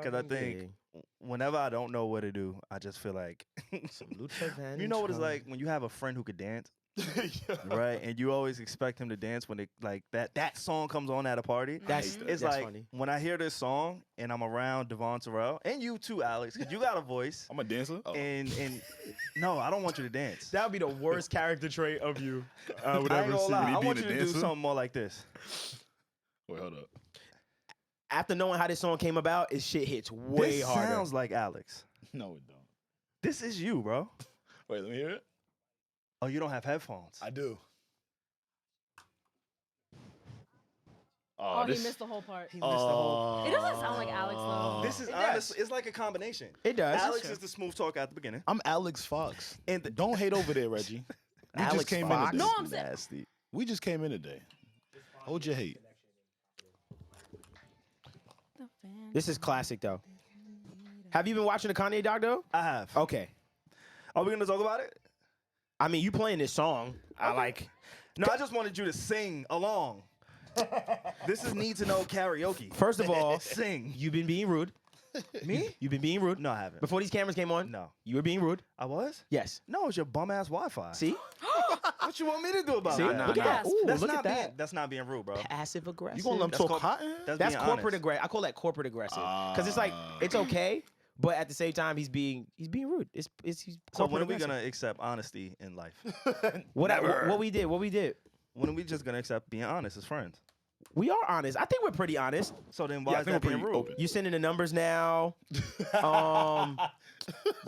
Because I think whenever I don't know what to do, I just feel like, you know what it's like when you have a friend who could dance, right? And you always expect him to dance when that song comes on at a party. It's like funny. when I hear this song and I'm around Devvon Terrell and you too, Alex, because you got a voice. I'm a dancer. Oh. And no, I don't want you to dance. That would be the worst character trait of you. I ain't gonna lie. I want you to do something more like this. Wait, hold up. After knowing how this song came about, it shit hits way harder. This sounds like Alex. No, it don't. This is you, bro. Wait, let me hear it. Oh, you don't have headphones. I do. Oh, he missed the whole part. He missed the whole. It doesn't sound like Alex though. This is honest. It's like a combination. It does. Alex is the smooth talker at the beginning. I'm Alex Fox. And Don't hate over there, Reggie. We Alex just came Fox? in today. No, I'm saying. Nasty. We just came in today. Hold your hate. This is classic, though. Have you been watching the Kanye doc, though? I have. Okay. Are we gonna talk about it? I mean, you playing this song. I like. No, I just wanted you to sing along. This is need to know karaoke. First of all, Sing. you've been being rude. Me? You've been being rude. No, I haven't. Before these cameras came on, No. you were being rude. I was? Yes. No, it's your bum ass Wi-Fi. See? What you want me to do about See? it? Look at that. Ooh, That's look not at that. being. That's not being rude, bro. Passive aggressive. You gonna let him That's talk called- cotton? That's That's being corporate honest. aggressive. I call that corporate aggressive because it's like it's okay, but at the same time he's being rude. He's So corporate when are we aggressive. gonna accept honesty in life? what we did? When are we just gonna accept being honest as friends? We are honest. I think we're pretty honest. So then Yeah, why I is think that we're being pretty rude? open. You sending the numbers now.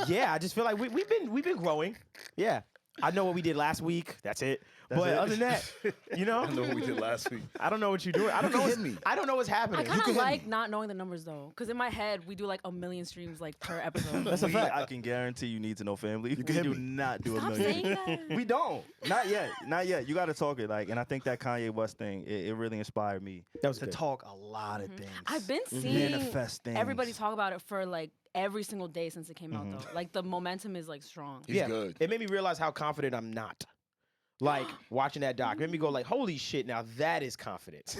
Yeah, I just feel like we've been growing. Yeah. I know what we did last week. That's it. That's but it? other than that, you know, I know what we did last week. I don't know what you're doing. I don't know. can hit me. I don't know what's I happening. kind can of hit like me. not knowing the numbers though, because in my head we do like 1 million streams like per episode. That's a fact. I can guarantee you need to know family. can We hit do me. not do Stop a million. saying that. We don't. Not yet. Not yet. You got to talk it like, and I think that Kanye West thing, it really inspired me That was to good. talk a lot of things. I've been seeing Manifest things. everybody talk about it for like every single day since it came out though. Like the momentum is like strong. He's good. It made me realize how confident I'm not. Like watching that doc, it made me go like, "Holy shit! Now that is confidence."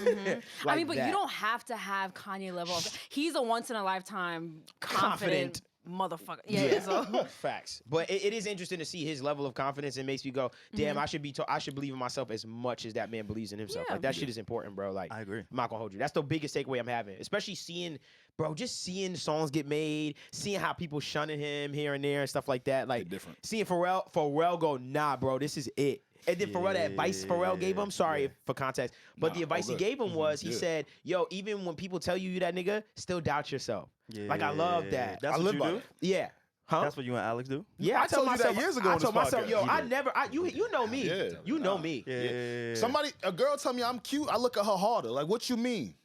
I mean, but you don't have to have Kanye level. He's a once in a lifetime confident motherfucker. Yeah. So. Facts. But it is interesting to see his level of confidence. It makes me go, "Damn, I should believe in myself as much as that man believes in himself." Yeah. Like that shit is important, bro. Like I agree. I'm not gonna hold you. That's the biggest takeaway I'm having, especially seeing. Bro, just seeing songs get made, seeing how people shunning him here and there and stuff like that. Like different. seeing Pharrell go, nah, bro, this is it. And then Pharrell, the advice Pharrell gave him, sorry for context, but the advice he gave him was, he said, yo, even when people tell you that nigga, still doubt yourself. Like, I love that. That's I what live you by do? it. Yeah. Huh? That's what you and Alex do? Yeah, I told you that years ago I on told this myself, podcast. yo, You I did. never, you know me. Yeah. You know me. Yeah. A girl tell me I'm cute, I look at her harder. Like, what you mean?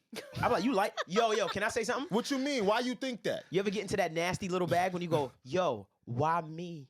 I'm like, yo, can I say something? What you mean? Why you think that? You ever get into that nasty little bag when you go, yo, why me?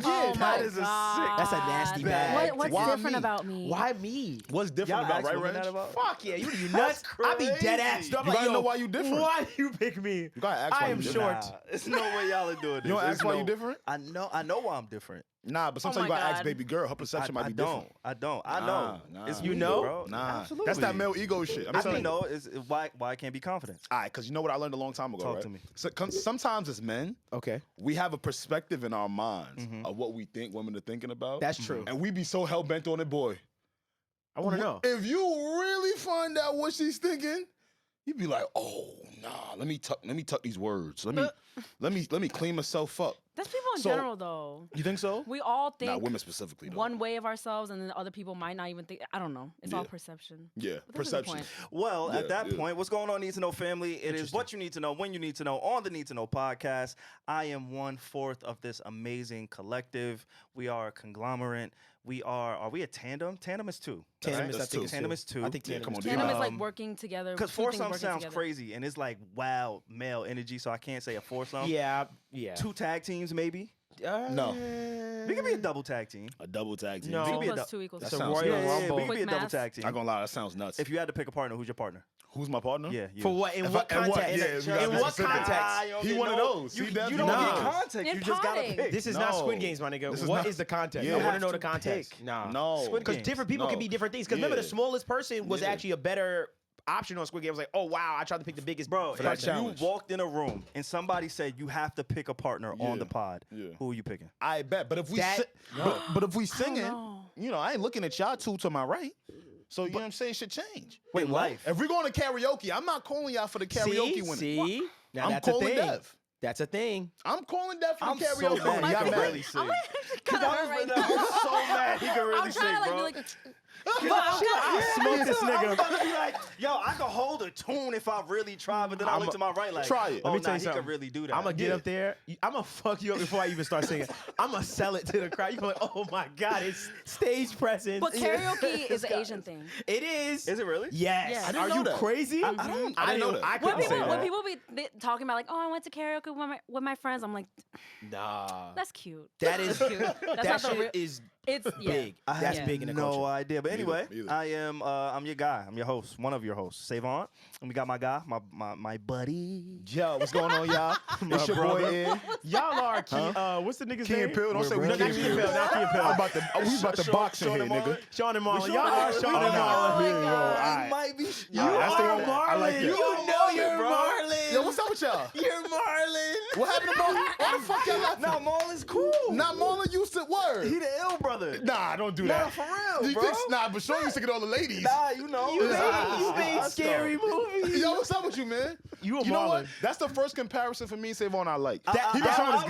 Oh that my is a sick- God. That's a nasty bag. What's Why different me? about me? Why me? What's different Y'all about ask right, women Reg? that about? Fuck yeah, you nuts. I be dead ass. crazy. I'm You like, gotta know yo, why you different. Why you pick me? You gotta ask I why am you short. different. There's no way y'all are doing this. You don't ask There's why no- you different? I know why I'm different. Nah, but sometimes my you gotta ask God. baby girl. Her perception might be different. I know. Nah. It's You me, know? bro. Nah, Absolutely. that's that male ego shit. I'm I telling mean, you. no, is why I can't be confident. All right, because you know what I learned a long time ago, Talk right? to me. So, sometimes as men, Okay, we have a perspective in our minds of what we think women are thinking about. that's true. And we be so hell-bent on it, boy. I want to know. If you really find out what she's thinking, you'd be like, oh, nah, let me tuck these words. Let me clean myself up. That's people in So- general though. You think so? We all think Nah, women specifically, though. one way of ourselves, and then other people might not even think. I don't know. It's all Yeah. perception. Yeah, But that's a good perception. point. Well, Yeah, at that yeah. point, what's going on, Need to Know family? It is what you need to know when you need to know on the Need to Know podcast. I am 1/4 of this amazing collective. We are a conglomerate. Are we a tandem? Tandem is two. Tandem right? is, I That's think, two. it's Tandem two. is two. I think tandem come is on, two. dude. Tandem is Um, like working together. Because two things foursome working sounds together. crazy, and it's like wild male energy, so I can't say a foursome. Yeah. Two tag teams, maybe. No. We could be a double tag team. A double tag team. No. We could be 2 a plus dou- 2 equals That 4. sounds- Royal Yeah, yeah, Rumble. we could be a Quick double math. tag team. I'm gonna lie, that sounds nuts. If you had to pick a partner, who's your partner? Who's my partner? Yeah, you. For what? In what and what? context? Yeah, we gotta in be what specific. context? He one of those. You, See, you Dev? don't You get know. context. In You just gotta potting. pick. This is not No. Squid Games, my nigga. This is What not- is the context? Yeah. I You want to have know the to context. pick. Nah. No. Squid Because Games. different people No. can be different things. Because remember, the Yeah. smallest person was Yeah. actually a better option on Squid Game. I was like, oh wow, I tried to pick the biggest. Bro, for that if you challenge. walked in a room and somebody said you have to pick a partner on the pod, who are you picking? I bet. But if we but if we singing, I ain't looking at y'all two to my right. So you know what I'm saying? Shit change. Wait, life. If we're going to karaoke, I'm not calling y'all for the karaoke winner. See? Now I'm that's a calling thing. Dev. That's a thing. I'm calling Dev for the so karaoke. mad. Y'all He can mad. really sing. Kind of hurt right now. I'm so mad he can really I'm sing, trying to bro. like, Smoke this I'm nigga. about to be like, yo, I can hold a tune if I really try, but then I look to my right like, try it. Oh, Let me tell you he something. can really do that. I'm gonna get up there. I'm gonna fuck you up before I even start singing. I'm gonna sell it to the crowd. You're like, oh my god, it's stage presence. but karaoke is an Asian thing. It is. Is it really? Yes. Yeah. I didn't Are know you that. crazy? I didn't know that. I When couldn't say people, that. be talking about like, oh, I went to karaoke with my friends, I'm like, Nah. that's cute. That is cute. That's that not the shit real. is It's big. I That's have big in the no culture. idea. But anyway, Me either. I am I'm your guy. I'm your host, one of your hosts, Savon. And we got my guy, my buddy. Yo, what's going on, y'all? It's your boy Ed. Y'all are what's the nigga's Key name? and Peele. Don't say we Not Key Key and and Peele. Peele. Not Key and Peele. We about to box in here, nigga. Sean and Marlon. Sean Y'all and are Marlon. Sean We and know. Marlon. Oh, Yo, all right. might be. You that's the are one. I like Marlon. that. You know you're bro. Marlon. Yo, what's up with y'all? You're Marlon. What happened to Marlon? Why the fuck y'all laughing? No, Marlon's cool. Nah, Marlon used to word. He the ill brother. Nah, don't do Nah, that. for real, You bro. think- Nah, but Sean used to get all the ladies. Nah, you know. You Nah, made nah, scary movies. Yo, what's up with you, man? You a know Marlon. what? That's the first comparison for me and Savon I like. That- he been that trying one to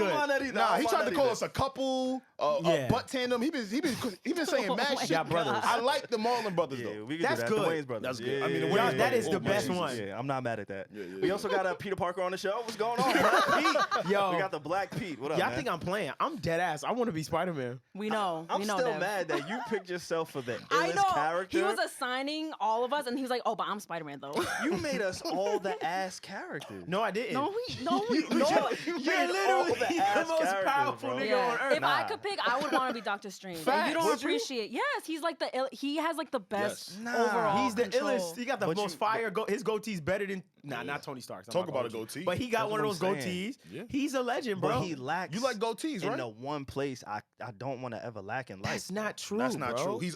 is good. Nah, he tried to call us a couple, Yeah. a butt tandem. He been saying mad shit. Y'all brothers. I like the Marlon brothers Yeah, though. we can That's do that. good. The Wayans brothers. That's good. Yeah, I mean, the yeah, Wayans yeah, that is yeah, the yeah, best yeah, one. Yeah, I'm not mad at that. Yeah, yeah, We yeah. also got Peter Parker on the show. What's going on, Black Pete? Yo. We got the Black Pete. What up, Y'all man? think I'm playing? I'm dead ass. I want to be Spider-Man. We know. I'm we know still Dev. mad that you picked yourself for the I illest know. character. He was assigning all of us, and he was like, "Oh, but I'm Spider-Man though." You made us all the ass characters. No, I didn't. no, You You're made all literally the ass most characters, powerful bro. nigga on earth. If I could pick, I would want to be Doctor Strange. And Facts. you don't Would you? appreciate. Yes, he's like he has like the best Yes. Nah. overall. He's the control. illest. He got the But most you- fire. His goatee's better than not Tony Stark's. I'm Talk not about gonna a hold you. goatee. But he got That's one of what those I'm saying. goatees. Yeah. He's a legend, bro. But he lacks. You like goatees, in right? the one place I don't want to ever lack in life. That's not true. That's not bro. true. He's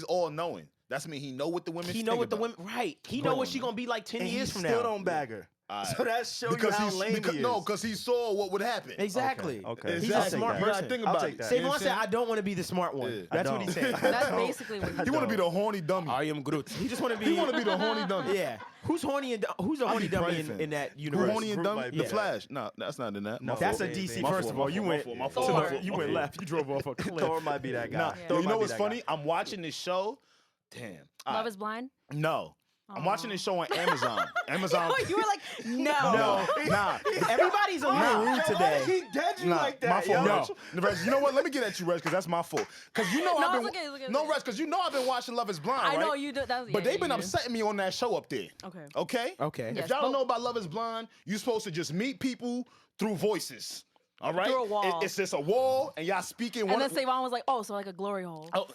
all knowing. That's mean he know what the women. He know think what the about. women. Right. He know what she gonna be like 10 and years he from still now. don't bag her. Alright. So that shows Because you how lame he is. no, because he saw what would happen. Exactly. Okay. He's Exactly. a smart You gotta person. think I'll about take it. that. You know Savon what I'm said, saying? "I don't want to be the smart one." Yeah. That's I what he don't. said. That's basically what he He want to be the horny dummy. I am Groot. He just want to be. He want to be the horny dummy. Yeah. Who's horny and who's a I horny be dummy praying for him. in that Who universe? horny and Groot dummy? might be The that. Flash. No, that's not in that. No. That's a My DC. fault, First of all, you my went fault, my to fault, the- my fault, you my went fault. left. You drove off a cliff. Thor might be that guy. Nah, Yeah. Thor you might know be what's that funny? guy. I'm watching this show. Damn. Love is Blind. No. I'm watching this show on Amazon. Amazon. You were like, no. No, nah. Everybody's a little rude today. He dead you Nah, like that, my fault. yo. No, Reg, you know what? Let me get at you, Reg, because that's my fault. Because you know No, I've been. it's okay, it's okay, No, it's Reg, because you know I've been watching Love Is Blind, I right? know you do. That was, But yeah, they've been you do. upsetting me on that show up there. Okay. Okay. Okay. If Yes, y'all don't but- know about Love Is Blind, you're supposed to just meet people through voices. All right. Through a wall. It's just a wall, and y'all speaking. And one then Savon was like, "Oh, so like a glory hole." Oh,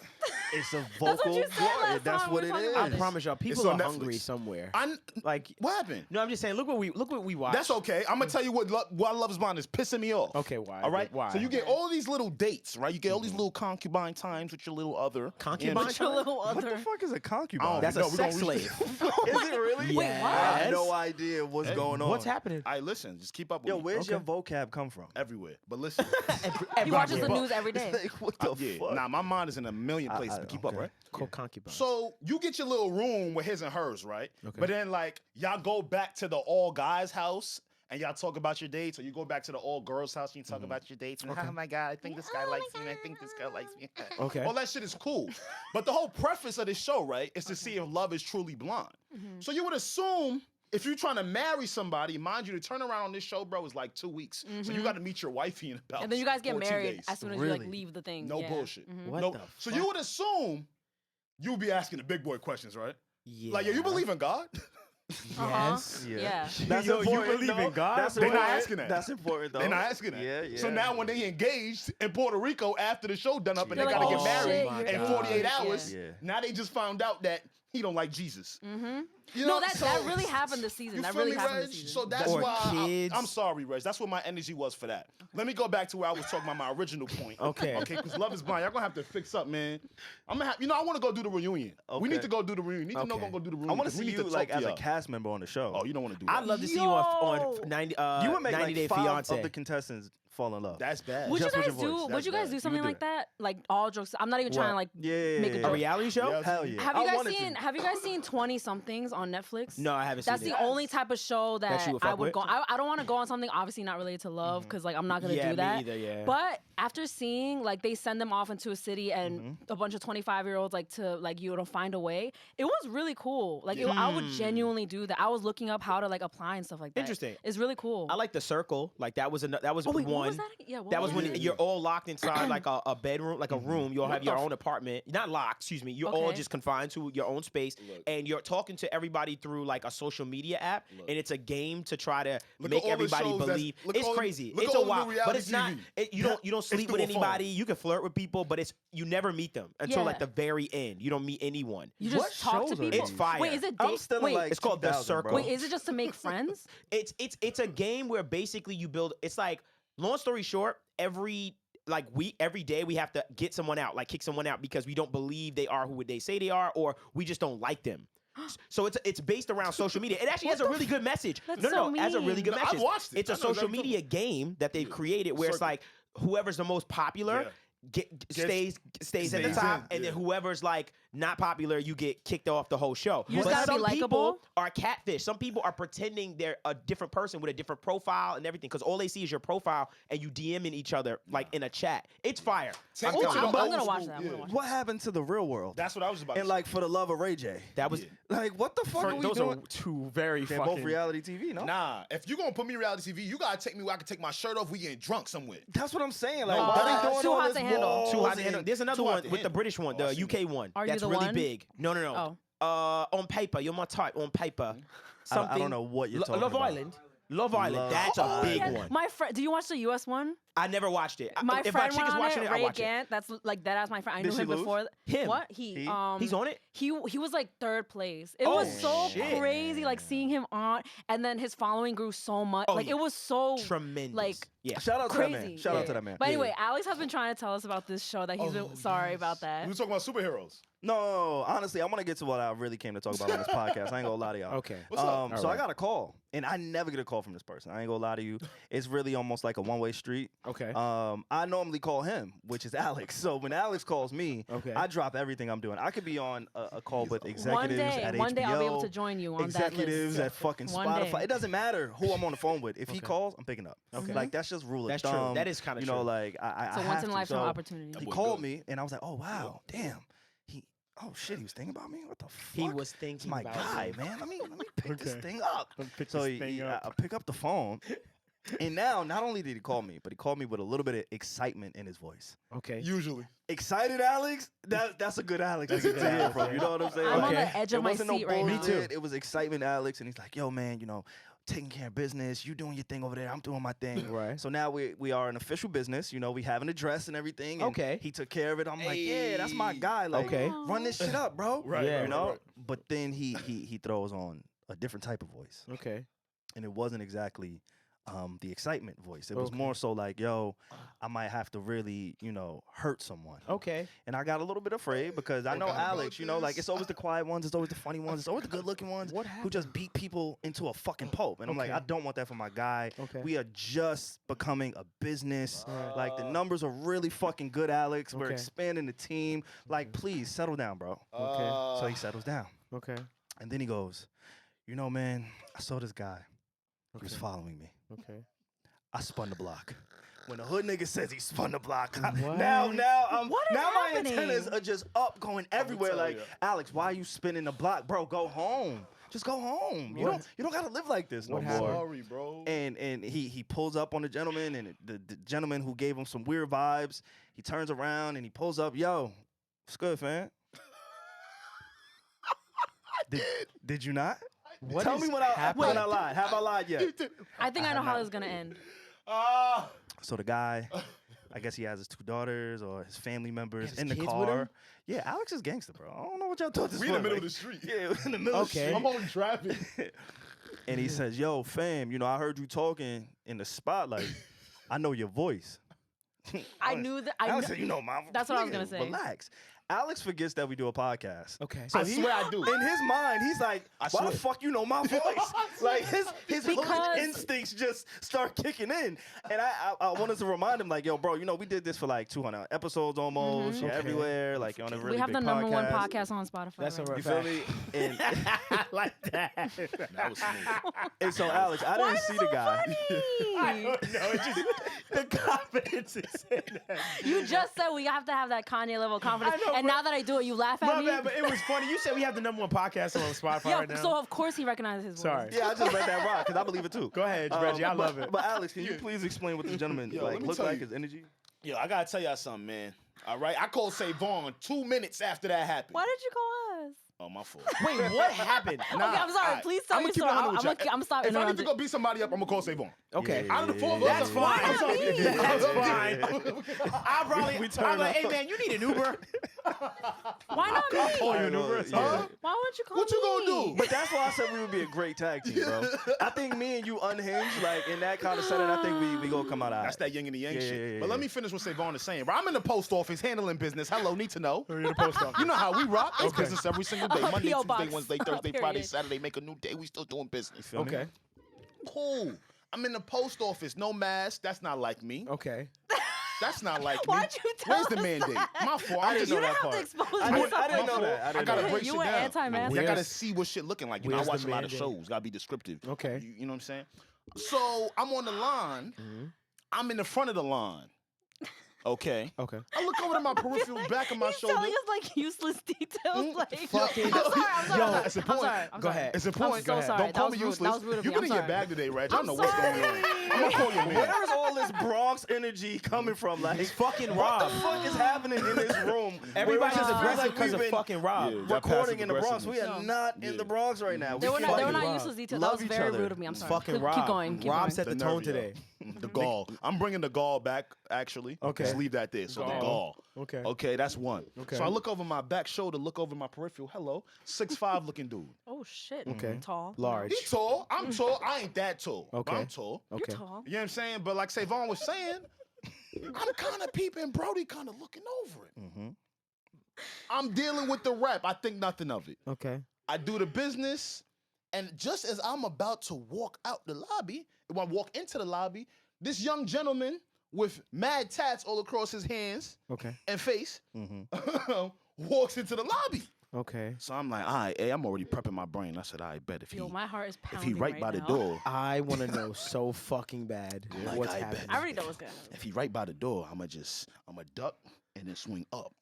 It's a what vocal. you said last That's time what we it were talking is. about I this. promise y'all, It's people on are Netflix. hungry somewhere. I. Like, What happened? no, I'm just saying. Look what we watch. That's okay. I'm gonna tell you why Love Is Blind is pissing me off. Okay, why? All right. Why? So you get all these little dates, right? You get all these little concubine times with your little other. Concubine With your little What other. the fuck is a concubine? Oh, That's no, a we sex gonna reach- slave. Is it really? Wait, I what? have Yes. no idea what's going on. What's happening? All right, listen. Just keep up with Yo, me. where's your vocab come from? Everywhere. But listen. He watches the But- news every day. Like, what the Yeah. fuck? Nah, my mind is in a million places. But keep up, okay. right? Concubine. So you get your little room with his and hers, right? Okay. But then like y'all go back to the all guys house and y'all talk about your dates, or you go back to the all girls house and you talk about your dates. And oh my god, I think this guy likes me. I think this girl likes me. Okay. All that shit is cool. But the whole preface of this show, right, is to see if love is truly blind. So you would assume if you're trying to marry somebody, mind you, to turn around on this show, bro, is like 2 weeks. So you got to meet your wifey in about And then you guys get 14 married days. as soon as you Really? like leave the thing. No Yeah. bullshit. What No. the So fuck? you would assume you'll be asking the big boy questions, right? Yeah. Like, yo, you believe in God? Yes. Yeah. That's Yo, you important, believe in though. God? That's They're not important. asking that. That's important, though. They're not asking that. Yeah, yeah. So now when they engaged in Puerto Rico after the show done up and They're they like, got to oh, get married shit, in you're 48 engaged. hours, Yeah. now they just found out that he don't like Jesus. Mm-hmm. You know, no, that really happened this season. That really happened this season. So that's Or why kids. I'm sorry, Reg. That's what my energy was for that. Okay. Let me go back to where I was talking about my original point. Okay. Okay, because Love is Blind. Y'all gonna have to fix up, man. I'm gonna have, I want to go do the reunion. Okay. We need to go do the reunion. Need to know go do the reunion. I want to see you like as a cast member on the show. Oh, you don't want to do that. I'd love to see you on 90 you would make 90 like Day 5 Fiance. of the contestants fall in love. That's bad. Would you guys do something like that? Like all jokes. I'm not even trying to like make a joke. A reality show? Yeah, hell yeah. Have you guys seen 20 somethings on Netflix? No, I haven't seen That's the only type of show that you would I fuck would with? go. I don't want to go on something obviously not related to love because like I'm not gonna do that. Me either, yeah. But after seeing like they send them off into a city and a bunch of 25-year-olds like to like you know find a way, it was really cool. Like I would genuinely do that. I was looking up how to like apply and stuff like that. Interesting. It's really cool. I like The Circle. Like that was one. What was that? Yeah, That was when you're all locked inside like a bedroom, like a room. You all have your own apartment. Not locked, excuse me. You're all just confined to your own space, and you're talking to everybody through like a social media app, and it's a game to try to make everybody believe. It's crazy. It's a wild, but it's not. You don't sleep with anybody. You can flirt with people, but you never meet them until like the very end. You don't meet anyone. You just talk to people. It's fire. Wait, is it? It's called The Circle. Wait, is it just to make friends? It's a game where basically you build. It's like, long story short, every day we have to get someone out, like kick someone out because we don't believe they are who they say they are, or we just don't like them. So it's based around social media. It actually has a really good message. That's No, it has a really good message. I watched it. It's a social media game that they've created where it's like whoever's the most popular stays at the top, and then whoever's like not popular, you get kicked off the whole show. You just gotta be likable. People are catfish. Some people are pretending they're a different person with a different profile and everything because all they see is your profile and you DMing each other like in a chat. It's fire. I'm gonna watch that. What happened to the real world? That's what I was about to and say. like For the Love of Regi. That was like what the fuck are we those doing? are two very They're fucking both reality TV, no? Nah, if you're gonna put me reality TV, you gotta take me where I can take my shirt off. We getting drunk somewhere. That's what I'm saying. Like, why they doing Too all hot this to handle. walls Too hot to and- handle. There's another Too hot one to with the handle. British one, the UK one. Are you that's the really one? big. No. On paper, you're my type. On paper, something. I don't know what you're talking Love about. Island. Love Island. That's a big one. My friend, do you watch the US one? I never watched it. My if friend my chick went is on watching it, I Ray watch it. Gant. That's like that as my friend. I knew Did she him lose? before. Him. What? He? He's on it. He was like third place. It Oh, was so shit. crazy, like seeing him on, and then his following grew so much. Oh, like yeah. it was so Tremendous. like Yeah. Shout out to that man. crazy. Shout out to that man. But anyway, Alex has been trying to tell us about this show that he's been sorry about that. We were talking about superheroes. No, honestly, I want to get to what I really came to talk about on this podcast. I ain't gonna lie to y'all. Okay. What's up? So I got a call, and I never get a call from this person. I ain't gonna lie to you. It's really almost like a one-way street. Okay. I normally call him, which is Alex. So when Alex calls me, Okay. I drop everything I'm doing. I could be on a call with executives at HBO. One day I'll be able to join you on executives that list. at fucking One Spotify. day. It doesn't matter who I'm on the phone with. If he calls, I'm picking up. Okay. Like that's just rule of That's true. thumb. That is kinda You know, true. like I It's a have once in a to. lifetime So opportunity. He boy called good. me, and I was like, oh wow, damn. Oh shit, he was thinking about me. What the fuck? He was It's thinking my about guy, you. man. Let me pick this Okay. thing up. Pick So this thing up. I pick up the phone, and now not only did he call me, but he called me with a little bit of excitement in his voice. Okay. Usually. Excited, Alex? That's a good Alex to hear from. You know what I'm saying? I'm on Okay. the edge of my wasn't no seat right now. bullshit. It was excitement, Alex, and he's like, "Yo, man, taking care of business. You doing your thing over there. I'm doing my thing." Right. So now we are an official business. We have an address and everything. And Okay. He took care of it. I'm like, yeah, that's my guy. Like, Okay. run this shit up, bro. Right, Yeah. You know. right. But then he throws on a different type of voice, Okay. and it wasn't exactly the excitement voice. It was Okay. more so like, yo, I might have to really, hurt someone. Okay. And I got a little bit afraid because I know Okay. Alex, like it's always the quiet ones, it's always the funny ones, it's always the good looking ones What who just beat people into a fucking pulp. And I'm like, Okay. I don't want that for my guy. Okay. We are just becoming a business. Right. Like the numbers are really fucking good, Alex. We're Okay. expanding the team. Like, please settle down, bro. Okay. So he settles down. Okay. And then he goes, man, I saw this guy. He was following me. Okay. I spun the block. When the hood nigga says he spun the block, What? now What is my happening? antennas are just up, going everywhere. tell Like, ya. Alex, why are you spinning the block, bro? Go home. Just go home. You don't gotta live like this no What more. happened? Sorry, bro. And he pulls up on the gentleman, and the gentleman who gave him some weird vibes, he turns around and he pulls up. Yo, what's good, fam? Did you not? What Tell is me when I happening? lied. Have I lied yet? I think I know how this is gonna end. So the guy, I guess he has his 2 daughters or his family members his in the kids with car. him? Yeah, Alex is gangster, bro. I don't know what y'all thought this was. We in the middle like, of the street. Yeah, in the middle of the street. I'm on traffic. And he says, yo, fam, you know, I heard you talking in the spotlight. I know your voice. I knew that. Alex said, you know, mom. That's what I was gonna say. Relax. Alex forgets that we do a podcast. Okay. So I swear I do. In his mind, he's like, why the fuck you know my voice? Like his hood instincts just start kicking in. And I wanted to remind him, like, yo, bro, you know, we did this for like 200 episodes almost. Yeah, everywhere. Like on a really We have big the number one podcast. podcast on Spotify. That's right a You feel me? And, I like that. That was smooth. and so Alex, I didn't see the guy. No, it's just the confidence is in that. You just said we have to have that Kanye level of confidence, I know, and but- now that I do it, you laugh at My me. bad, but it was funny. You said we have the number one podcast on Spotify Yeah, right now. so of course he recognizes his voice. Sorry. Yeah, I just let that rock because I believe it too. Go ahead, Reggie. I love it. But Alex, can you please explain what this gentleman Yo, let like me look tell like? you. His energy. Yo, I gotta tell y'all something, man. All right, I called Savon 2 minutes after that happened. Why did you call us? Oh, my fault. Wait, what happened? Okay, I'm sorry. alright. Please tell I'ma me keep it story. 100 with y'all. I'm stopping. If I need to go beat somebody up, I'm gonna call Savon. Okay. Yeah. Out of the 4 of us, That's fine. I'm sorry. That's fine. I probably, We turn I'm like, up. hey man, you need an Uber. Why not me? Call you an I Uber. know, Huh? yeah. Why wouldn't you call What you me? gonna do? But that's why I said we would be a great tag team, bro. I think me and you unhinged, like in that kind of setting, I think we gonna come out. That's that yin and the yang Yeah, shit. yeah, yeah, But let yeah. me finish what Savon is saying. Bro, I'm in the post office handling business. Hello, need to know. You're in the post office. You know how we rock. It's business every single day. Monday, P.O. Tuesday, box. Wednesday, Thursday, Period. Friday, Saturday. Make a new day. We still doing business. Okay. Cool. I'm in the post office. No mask. That's not like me. Okay. That's not like me. Why'd you tell Where's the us mandate? that? My fault. I I didn't just know You that didn't have part. to expose I yourself. didn't know that. I I didn't gotta know that. break You shit were down. anti-mask. I Where's- gotta see what shit looking like. You know, I where's watch the a lot of mandate? shows. Gotta be descriptive. Okay. You know what I'm saying? So I'm on the line. I'm in the front of the line. Okay. Okay. I look over to my peripheral back of my He's shoulder. telling us like useless details. Like, fucking- I'm sorry. Yo, it's a I'm point. sorry. I'm Go sorry. ahead. It's a point. I'm so sorry. Don't That call was me rude. useless. That was rude of You me. get I'm in your sorry. bag today, Reg. I I'm know what's going on. sorry. I'm gonna call your man. Where's all this Bronx energy coming from? Like, It's fucking what Rob. the fuck is happening in this room? Everybody's Where it just feels aggressive like because we've of been fucking Rob. Yeah. That recording in the Bronx. passive We are No. not in the Bronx right now. They were not fucking Rob. useless details. That Love was each very other. rude of me. I'm sorry. Fucking Keep Rob. going. Keep Rob going. set the The tone nerve, yo. today. The gall. I'm bringing the gall back, actually. Okay. Just leave that there. So the Gall. gall. Okay. Okay, that's one. Okay. So I look over my back shoulder, look over my peripheral. Hello. 6'5" looking dude. Oh shit. Okay. Tall. Large. He tall. I'm tall. I ain't that tall. But Okay. I'm tall. You're Okay. tall. You know what I'm saying? But like Savon was saying, I'm kind of peeping Brody kind of looking over it. Mhm. I'm dealing with the rap. I think nothing of it. Okay. I do the business, and just as I'm about to walk out the lobby, when I walk into the lobby, this young gentleman with mad tats all across his hands Okay. and face Mhm. walks into the lobby. Okay. So I'm like, all right, hey, I'm already prepping my brain. I said, I bet if Yo, my heart is if pounding he right by the now. door, I want to know so fucking bad Like, what's I bet. happening. I already know what's gonna happen. if he right by the door, I'ma duck and then swing up.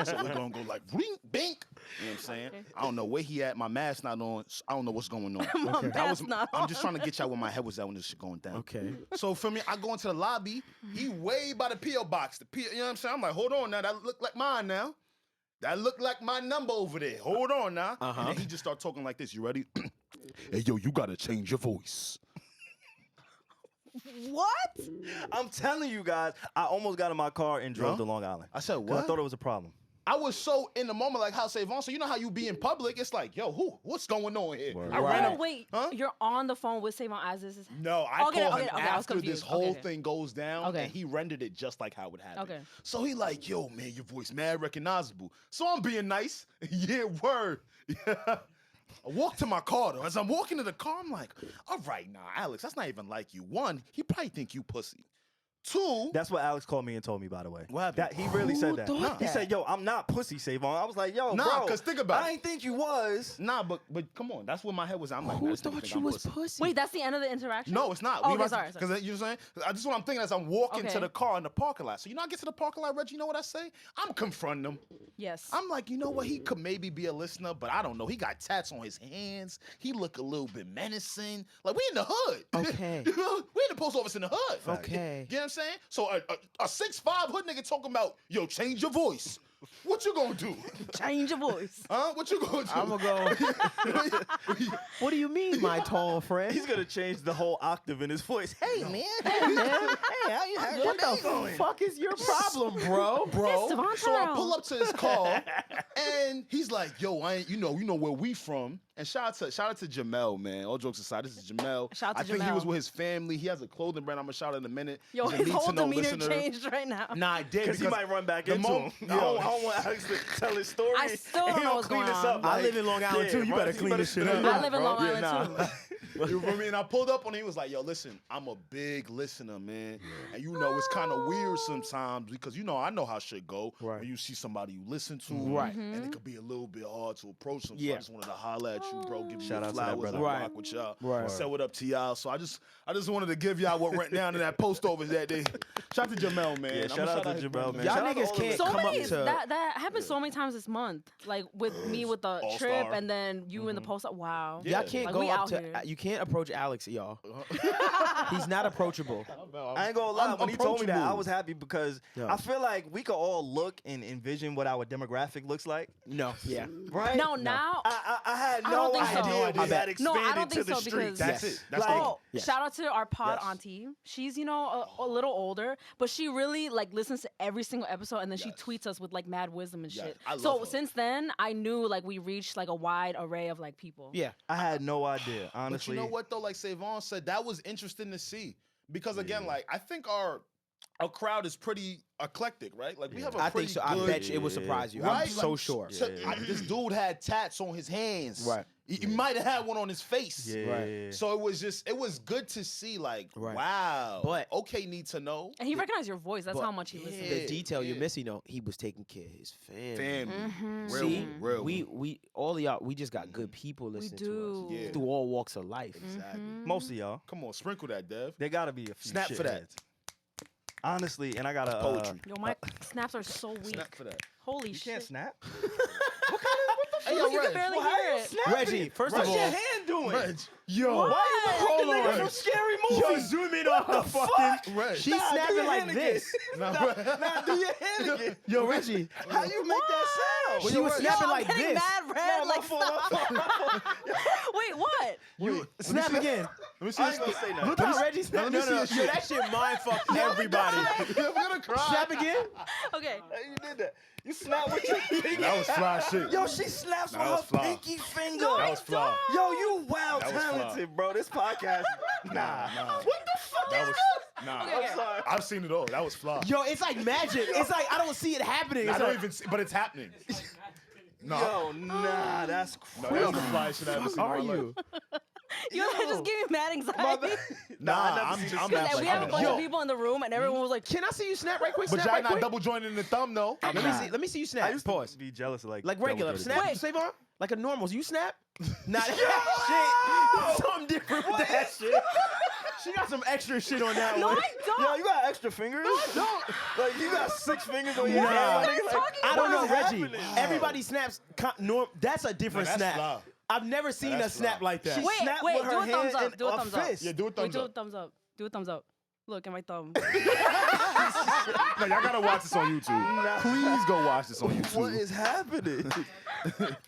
So we're gonna go like ring, bink. You know what I'm saying? Okay. I don't know where he at. My mask not on. So I don't know what's going on. My Okay. That was, mask not I'm just on. trying to get y'all where my head was at when this shit going down. Okay. So for me, I go into the lobby. He way by the P.O. box. You know what I'm saying? I'm like, hold on now. That look like mine now. That look like my number over there. Hold on now. Uh-huh. And then he just start talking like this. You ready? Hey, yo, you gotta change your voice. What? I'm telling you guys, I almost got in my car and drove Huh? to Long Island. I said, 'Cause what? I thought it was a problem. I was so in the moment, like how Savon. So you know how you be in public? It's like, yo, what's going on here? Word. I Right. ran No, up. wait. Huh? You're on the phone with Savon as this is. No, I Okay, called okay, him okay, I was after this confused. whole Okay. thing goes down, Okay. and he rendered it just like how it happened. Okay. So he like, yo, man, your voice mad recognizable. So I'm being nice. Yeah, word. I walk to my car though. As I'm walking to the car, I'm like, all right, nah, Alex, that's not even like you. One, he probably think you pussy. Two, That's what Alex called me and told me, by the way. What happened? That he really Who said that. thought He that? said, yo, I'm not pussy, Savon. I was like, yo, Nah, bro. 'cause think about I it. ain't think you was. nah, but come on, that's where my head was. I'm like, Who this nigga thought think you I'm was pussy. pussy? Wait, that's the end of the interaction? No, it's not. Oh, We okay, about to- sorry. Cause you know what I'm saying? This is what I'm thinking as I'm walking to Okay. the car in the parking lot. So you know, I get to the parking lot, Reggie. You know what I say? I'm confronting him. Yes. I'm like, you know what? He could maybe be a listener, but I don't know. He got tats on his hands. He look a little bit menacing. Like we in the hood. Okay. we in the post office in the hood. Okay. You know what I'm saying? So a 6'5" hood nigga talking about, yo, change your voice. What you gonna do? Change your voice. Huh? What you gonna do? I'm gonna go. What do you mean, my tall friend? He's gonna change the whole octave in his voice. Hey man, Hey, man. how What the fuck is your problem, bro? Bro, Devvon so I Terrell. pull up to his car, and he's like, "Yo, I ain't, you know where we from." And shout out to Jamel, man. All jokes aside, this is Jamel. Shout out to I think he Jamel. was with his family. He has a clothing brand. I'm gonna shout out in a minute. Yo, He's a his need whole to know demeanor listener. changed right now. Nah, I did Because he might run back the into him. Yo. I don't want Alex to tell his story. I still don't and know he'll what's clean going this on. up. I live in Long Island too. You better clean this shit up. I live in bro. Long Island too. You feel me? And I pulled up on him. He was like, "Yo, listen, I'm a big listener, man. And you know it's kind of weird sometimes because I know how shit go Right. when you see somebody you listen to, Right. And it could be a little bit hard to approach them. So Yeah. I just wanted to holler at you, bro. Give Shout you out to that flowers. brother. I Right. rock with y'all. Right. Say what up to y'all. So I just wanted to give y'all what went down in that post over that day. Shout out to Jamel, man. Yeah, I'ma shout out to his Jamel, brother. man. Y'all Shout out to niggas all the can't So come many up to that happened so many times this month. Like with me with the trip All-star. and then you in the post. Wow. Yeah. Y'all can't Like, go we up out to. here. You can't approach Alex, y'all. He's not approachable. I ain't gonna lie. I'm When he told me that, I approachable. was happy because Yeah. I feel like we could all look and envision what our demographic looks like, No. Yeah. right? No, now. I had I no don't think so. idea I we bet. had No, I expanded don't to think the so streets. because- That's Yes. it. That's Like- the Oh, Yes. shout out to our pod Yes. auntie. She's, a little older, but she really like listens to every single episode and then she Yes. tweets us with like mad wisdom and Yes, shit. I love So her. since then, I knew like we reached like a wide array of like people. Yeah. I had no idea, But honestly. you know what though? Like Savon said, that was interesting to see because again, like I think our crowd is pretty eclectic, right? Like we have a I pretty think so. I good, bet you it would surprise you. right? I'm so Like, sure. This dude had tats on his hands. Right. He might have had one on his face. Yeah. Right. So it was good to see. Like, Right. wow. But- okay, need to know. And he recognized your voice. That's But- how much he listens. Yeah. The detail you're missing, though, he was taking care of his family. Family, Mhm. real, See, real. we all of y'all, we just got good people listening to do. us Yeah. through all walks of life. Exactly. Most of y'all, Come on, sprinkle that, Dev. there gotta be a few Snap for that. shitheads. Honestly, and I gotta Poetry. Yo, my snaps are so weak. Snap for that. Holy You shit. can't snap. Hey, Look, you Reg. can barely Well, how hear you it. snapping? Reggie, first of What's all, your hand doing? Reg. yo, What? hold Nigga on. from Scary Yo, Movie. zoom in on her fucking. Reg. She's Nah, do snapping your like hand this. Nah, Nah, do your hand again. Yo, Reggie, How you make that sound? when you were Yo, snapping Yo, like I'm getting this. mad red. No, Like, my fault, my stop. Wait, what? You snap again. Let me see I this. ain't gonna say nothing. Look how Reggie snapped. me No, see no, this yo, shit. that shit mind fucked everybody. I'm gonna cry. Snap again. Okay. Hey, you did that. You snap with your pinky. That was fly shit. Yo, she snaps That with was her fly. pinky finger. That was fly. Yo, you wild That was fly. talented, bro. This podcast. Nah. Nah. What the fuck That is was this? nah. Okay. I'm sorry. I've seen it all. That was fly. Yo, it's like magic. It's like I don't see it happening. I It's don't like, even see, but it's happening. No. Yo, nah, that's No, crazy. that's the flyest shit I ever seen. are in my life. you? You know, that just gave me mad My anxiety. bad. Nah, I never I'm seen I'm Snap not We like have a that. bunch Yo. of people in the room, and everyone was like, Can I see you snap right quick? But Snap y'all right not quick. double jointing the thumb though. Let me see. Let me see you I snap. used Pause. to be jealous of like Regular. double Snap. Wait. Savon. Like a normal. You snap. Nah, that shit. Something different with that shit. She got some extra shit on that no, one. I don't. Yo, you got extra fingers? No. Like you got 6 fingers on your Nah. hand. What my are you nigga, like, talking I don't know, what is Reggie. happening? Everybody snaps. That's a different No, that's snap. fly. I've never seen a that's snap fly. like that. She Wait, snapped wait, with her do a thumbs hand up. and Do a a thumbs up. fist. Yeah, do a Wait, thumbs do a up. thumbs up. Do a thumbs up. Look at my thumb. No, y'all gotta watch this on YouTube. Please go watch this on YouTube. What is happening?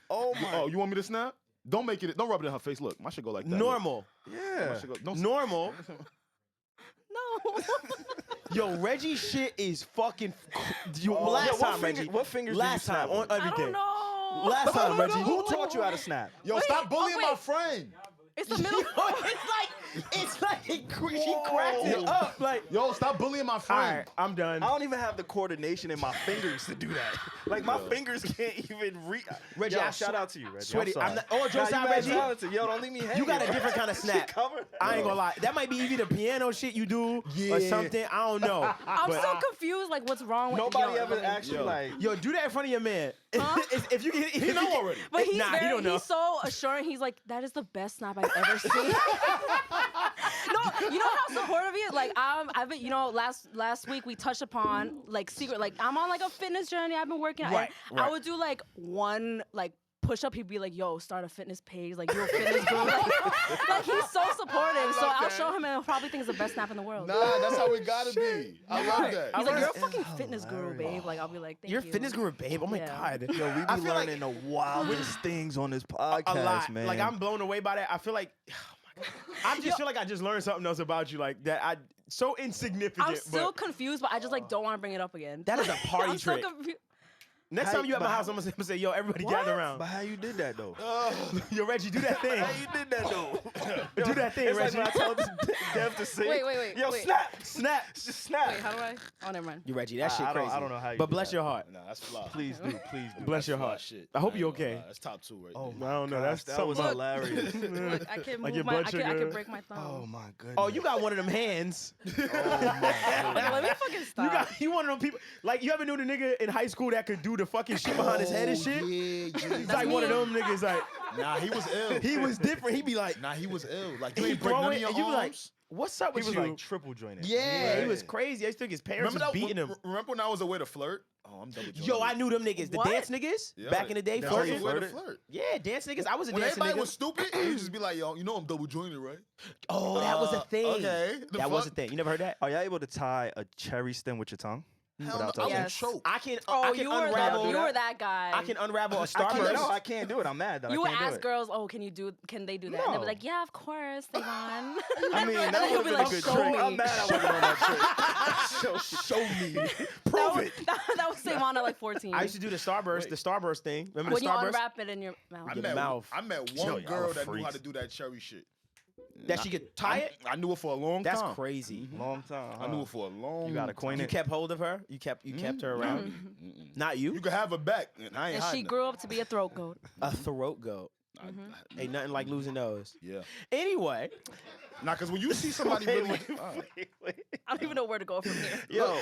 Oh my. Oh, you want me to snap? Don't make it. Don't rub it in her face. Look, my shit go like that. Normal. Yeah. My shit go, don't, Normal. No. Yo, Reggie shit is fucking. Yo, Oh, last yeah, what time, finger- Reggie. what fingers did Last you time snap on with? I everything. don't know. Last time, Reggie. Who taught you how to snap? Yo, Wait, stop bullying oh, my wait. friend. It's the middle. it's like she cracks it up. Like, Yo, stop bullying my all friend. right, I'm done. I don't even have the coordination in my fingers to do that. Like my fingers can't even reach. Reggie, Yo, I shout out to you, Reggie. Sweaty, I'm sorry. I'm not. Oh, Nah, Joe you side, mad Reggie. talented. Yo, don't leave me hanging. You got a different kind of snap. Cover. I ain't gonna lie. That might be either the piano shit you do or Yeah. something. I don't know. I'm But- so confused. Like, what's wrong with Nobody yo, ever okay. actually Yo. like. Yo, do that in front of your man. Huh? If you get, He know already. But he's Nah, he very, don't know. he's so assuring. He's like, that is the best snap I've ever seen. No, you know how supportive he is. Like, I've been, last week we touched upon like secret. Like, I'm on like a fitness journey. I've been working. Right, and right. I would do like one like push up, he'd be like, "Yo, start a fitness page. Like you're a fitness guru." Like he's so supportive. So I'll show him, and he'll probably think it's the best snap in the world. Nah, that's how it gotta be. I love that. He's like, "You're a fucking fitness guru, babe." Like I'll be like, "Thank you." You're a fitness guru, babe. Oh my god. Yo, we be learning the wildest things on this podcast, a lot. man. Like I'm blown away by that. I feel like, oh my god, I just feel like I just learned something else about you, like that. So insignificant. I'm still confused, but I just like don't want to bring it up again. That is a party I'm trick. so confused. Next time you at my house, I'm gonna say, yo, everybody gather around. But how you did that though? Yo, Reggie, do that thing. How you did that though? Do that thing, It's Reggie. like when I told Dev to sing. Wait. Yo, wait. snap. Just snap. Wait, how do I? Oh, never mind. You Reggie, that shit crazy. I don't know how you But do bless that. your heart. Nah, that's fly. Please do. Bless your heart. Shit. I hope you're okay. That's top 2 right Oh, there. I don't know. gosh, That's that was something. hilarious. Look, I can Like move your my. blood I sugar. can break my thumb. Oh my goodness. Oh, you got one of them hands. Okay, let me fucking stop. You one of them people. Like you ever knew the nigga in high school that could do the fucking shit behind his head and shit? Yeah. He's like one of them niggas. Like Nah, he was ill. he was different. He'd be like, Nah, he was ill. Like you he ain't break none throw of it, your and you be like, arms. what's up He with was you? like triple jointed. Yeah, he Right. was crazy. I used to think his parents Remember was that? beating him. Remember when I was away to flirt? Oh, I'm double jointed. Yo, I knew them niggas. The What? dance niggas Yeah. back in the day. That's I how was you Flirting. away to flirted? flirt. Yeah, dance niggas. I was a When dancing everybody nigga. was stupid, you just be like, yo, you know I'm double jointed, right? Oh, that was a thing. Okay. The That was a fuck? thing. You never heard that? Are y'all able to tie a cherry stem with your tongue? Hell Without no, I touching? would Yes. choke. I can. Oh, I can you were unravel. that guy. I can unravel a I can't, Starburst. no, I can't do it. I'm mad that You I would can't do ask it. girls, "Oh, can they do that?" And they'd No. be like, "Yeah, of course, Devvon." I mean, And that then he'll would be have been like, a good "Show trick. me." I'm mad I wasn't on that trick. Show me. Prove it. That was Devvon at like 14. I used to do the Starburst thing. Remember when the you Starburst? unwrap it in your mouth. I met Yo, one y'all girl are that knew how freaks. to do that cherry shit. That she could tie it. I knew it for a long That's time. crazy. Long time. I knew it for a long. You gotta coin You it. kept hold of her. You kept her around. Not you. You could have her back, and I ain't And she hiding it. grew up to be a throat goat. A throat goat. Ain't nothing like losing those. Yeah. Anyway, Nah, because when you see somebody really, I don't even know where to go from here. Yo,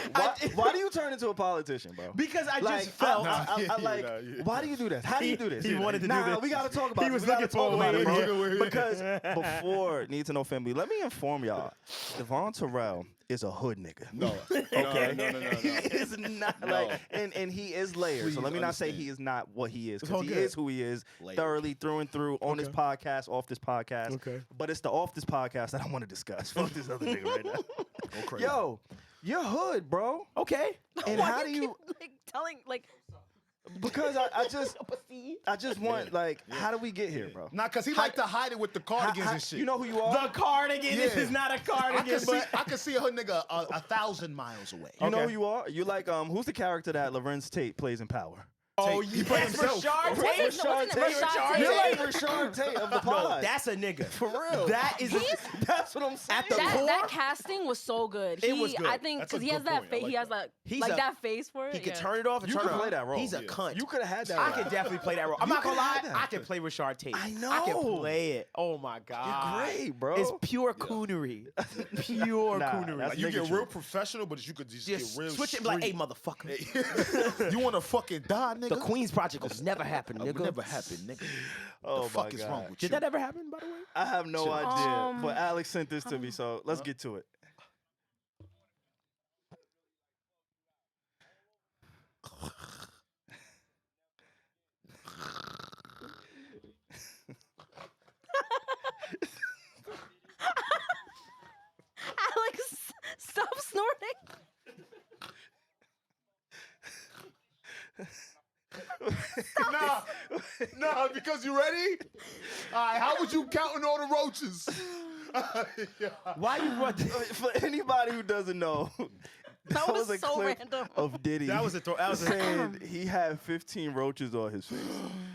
why do you turn into a politician, bro? because I Like, just felt. I like, Yeah. why do you do this? How do you do this? He wanted to do Nah, this. we gotta talk about He it. was We gotta looking talk for a about it, way bro. in. Because before Need to Know Family, let me inform y'all, Devvon Terrell is a hood nigga. no, Okay. no. He is not No. like, and he is layered. So Please let me not say understand. he is not what he is, It's all because he good. is who he is, Layered. thoroughly through and through on this podcast, off this podcast. Okay. But it's the off this podcast that I want to discuss. Fuck this other nigga right now. Go crazy. Yo, you're hood, bro. Okay. And Why how do keep, you? like telling like? Because I just want, like, how do we get here, bro? Nah, because he like to hide it with the cardigans and shit. You know who you are? The cardigan. This Yeah. is not a I cardigan, can see, but I can see a hood nigga 1,000 miles away. You know Okay. who you are? You're like, who's the character that Lorenz Tate plays in Power? oh, He played yes, himself. Rashard What's Tate. his name? Rashad Tate. You're like Rashard Tate of the No, pod. that's a nigga. For real. That is. That's what I'm saying. At the That, core? that casting was so good. It was good. I think That's a because he has good that point. I face. like He has that. that He's like a- that face for it. He could yeah. turn it off and You turn could it play on. that role. He's a Yeah. cunt. You could have had that. I role. could definitely play that role. I'm You not gonna lie. could've had that. I can play Rashard Tate. I know. I can play it. Oh my god. You're great, bro. It's pure coonery. Pure Nah, coonery. that's Like, you nigga get true. real professional, but you could just Just get real switch it and be like, hey, street. motherfucker. You want to fucking die, nigga? The Queen's Project will never happen, That would nigga. never happen, nigga. Oh the fuck my is God. wrong with Did you? that ever happen, by the way? I have no Chill. idea, but Alex sent this to me, so let's get to it. Alex, stop snorting. Nah, because you ready? All right, how was you counting all the roaches? Yeah. Why you run? For anybody who doesn't know, That was a so clip random. of Diddy. That was a saying he had 15 roaches on his face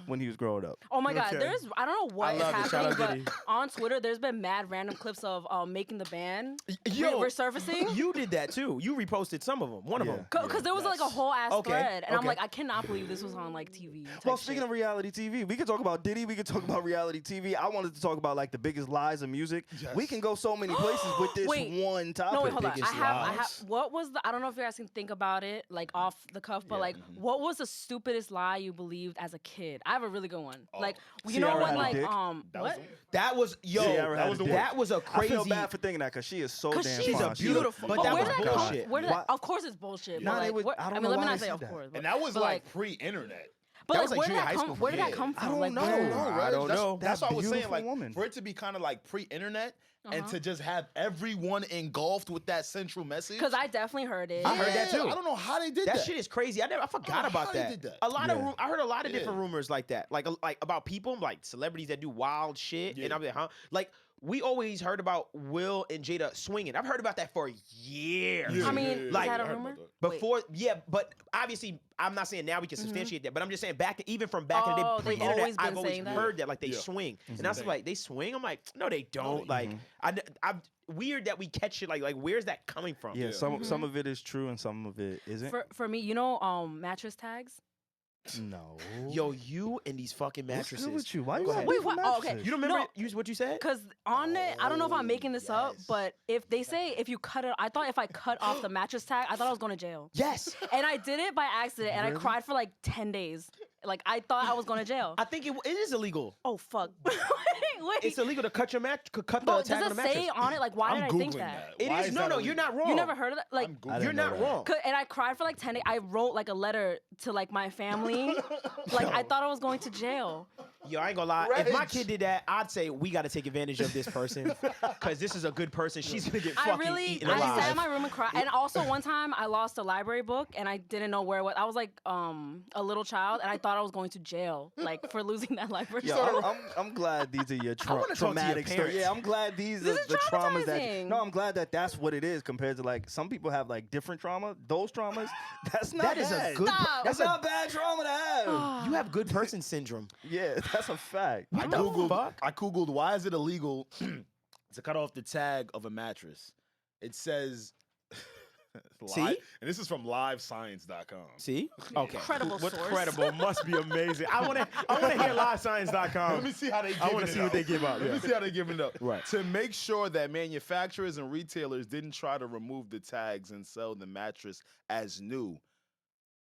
when he was growing up. Oh my God, Okay. there's I don't know what I is love it. Shout happening, out Diddy. but on Twitter there's been mad random clips of making the band Yo, resurfacing. You did that too. You reposted some of them. One of Yeah. them. Because there was like a whole ass Okay, thread, and I'm okay. like, I cannot believe this was on like TV. Well, speaking of reality TV, we could talk about Diddy. We could talk about reality TV. I wanted to talk about like the biggest lies of music. Yes. We can go so many places with this Wait. one topic. No, wait, hold on. biggest I have. lies. What was the? I don't know if you guys can think about it, like off the cuff, but like, what was the stupidest lie you believed as a kid? I have a really good one. Like, you know Ciara when had a like dick? what? That was Ciara had a dick. That was a I crazy. feel bad for thinking that because she is so Because damn she's fine. beautiful. But But that where was did that come? bullshit. Where did Why- that? Of course, it's bullshit. Nah, but they like, would- what, I don't I know mean, let me why not they say said of that. course. And that was but, like pre-internet. But That was like, like junior high school. where did that come from? I don't Like, know. where- I don't know. That's what I was saying. beautiful Like woman. for it to be kind of like pre-internet and to just have everyone engulfed with that central message. Because I definitely heard it. I heard that too. I don't know how they did that. That shit is crazy. I forgot know about how they that. did that. A lot of Yeah. I heard a lot of different rumors like that, like about people, like celebrities that do wild shit, and I'm like, huh? Like we always heard about Will and Jada swinging. I've heard about that for years. Yeah, I mean, Like, is that I a heard rumor? about Before, yeah, but obviously, I'm not saying now we can substantiate that, but I'm just saying even from back in the Oh, day, they've pre-internet, always been I've always saying that? heard that, like they Yeah. swing, and I was like, they swing. I'm like, no, they don't. Like, I'm weird that we catch it. Like, where's that coming from? Yeah, some of it is true and some of it isn't. For me, mattress tags. No. Yo, you and these fucking mattresses. What's good with you? Why you Go got ahead. beef Wait, with what? Oh, okay. mattresses? You don't remember No. what you said? Because on it, I don't know if I'm making this up, yes. but if they say if you cut it, I thought if I cut off the mattress tag, I thought I was going to jail. Yes. And I did it by accident, and I cried for like 10 days. Like I thought I was going to jail. I think it is illegal. Oh fuck! wait. It's illegal to cut your cut the But tag on does the it mattress. say on it? Like why I'm did I Googling think that? It Why is is no, that you're illegal? not wrong. You never heard of that? Like I'm Googling. I You're didn't know not that. wrong. And I cried for like 10 days. I wrote like a letter to like my family. Like I thought I was going to jail. Yo, I ain't gonna lie. If my kid did that, I'd say we got to take advantage of this person because this is a good person. She's gonna get fucking eaten I alive. sat in my room and cried. And also one time I lost a library book and I didn't know where it was. I was like a little child and I thought I was going to jail like for losing that library book. Yo, I'm glad these are your wanna talk to your traumatic stories. parents. Yeah, I'm glad these This are is the traumas traumatizing. I'm glad that that's what it is compared to like some people have like different trauma. Those traumas, that's not That is a bad. good. Stop. That's not bad trauma to have. You have good person syndrome. Yeah, that's a fact. What the fuck? I googled why is it illegal to cut off the tag of a mattress. It says See? and this is from livescience.com. See? Okay. Credible What's source. credible must be amazing. I want to hear livescience.com. Let me see how they give I want it to see up. what they give up. Let Yeah. me see how they give it up. Right. To make sure that manufacturers and retailers didn't try to remove the tags and sell the mattress as new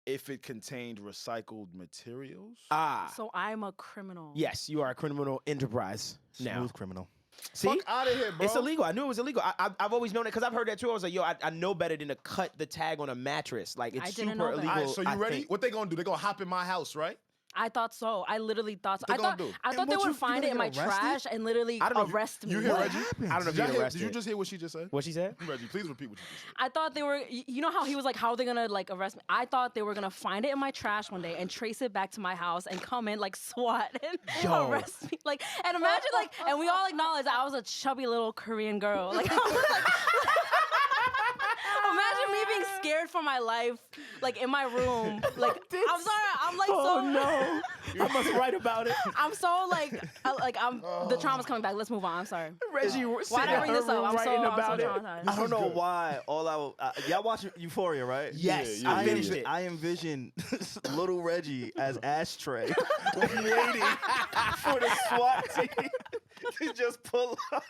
if it contained recycled materials. Ah. So I'm a criminal. Yes, you are a criminal enterprise now. Smooth criminal. See? Fuck out of here, bro. It's illegal. I knew it was illegal. I've always known it because I've heard that too. I was like, yo, I know better than to cut the tag on a mattress. Like, it's I didn't super know that. illegal. All right, so you I ready? think. What they gonna do? They gonna hop in my house, right? I thought so. I literally thought so. What they gonna do? I thought they what, would you find gonna it in my get arrested? trash and literally I don't know if arrest me. You hear What Reggie? happened? I don't know if Did, you y'all arrested. did you just hear what she just said? What she said? Reggie, please repeat what you just said. I thought they were, you know how he was like, how are they gonna like arrest me? I thought they were gonna find it in my trash one day and trace it back to my house and come in like SWAT and Yo. arrest me. Like, and imagine like, and we all acknowledge I was a chubby little Korean girl. Like, I was like imagine me being scared for my life, like in my room. Like, I'm sorry, I'm like Oh so. no! I must write about it. I'm so like I'm the trauma's coming back. Let's move on. I'm sorry. Reggie, Why did I bring this up? I'm so traumatized. I don't know why. Y'all watch Euphoria, right? Yes, Yeah, I yeah, finished yeah. it. I envision little Reggie as Ashtray waiting for the SWAT team to just pull up.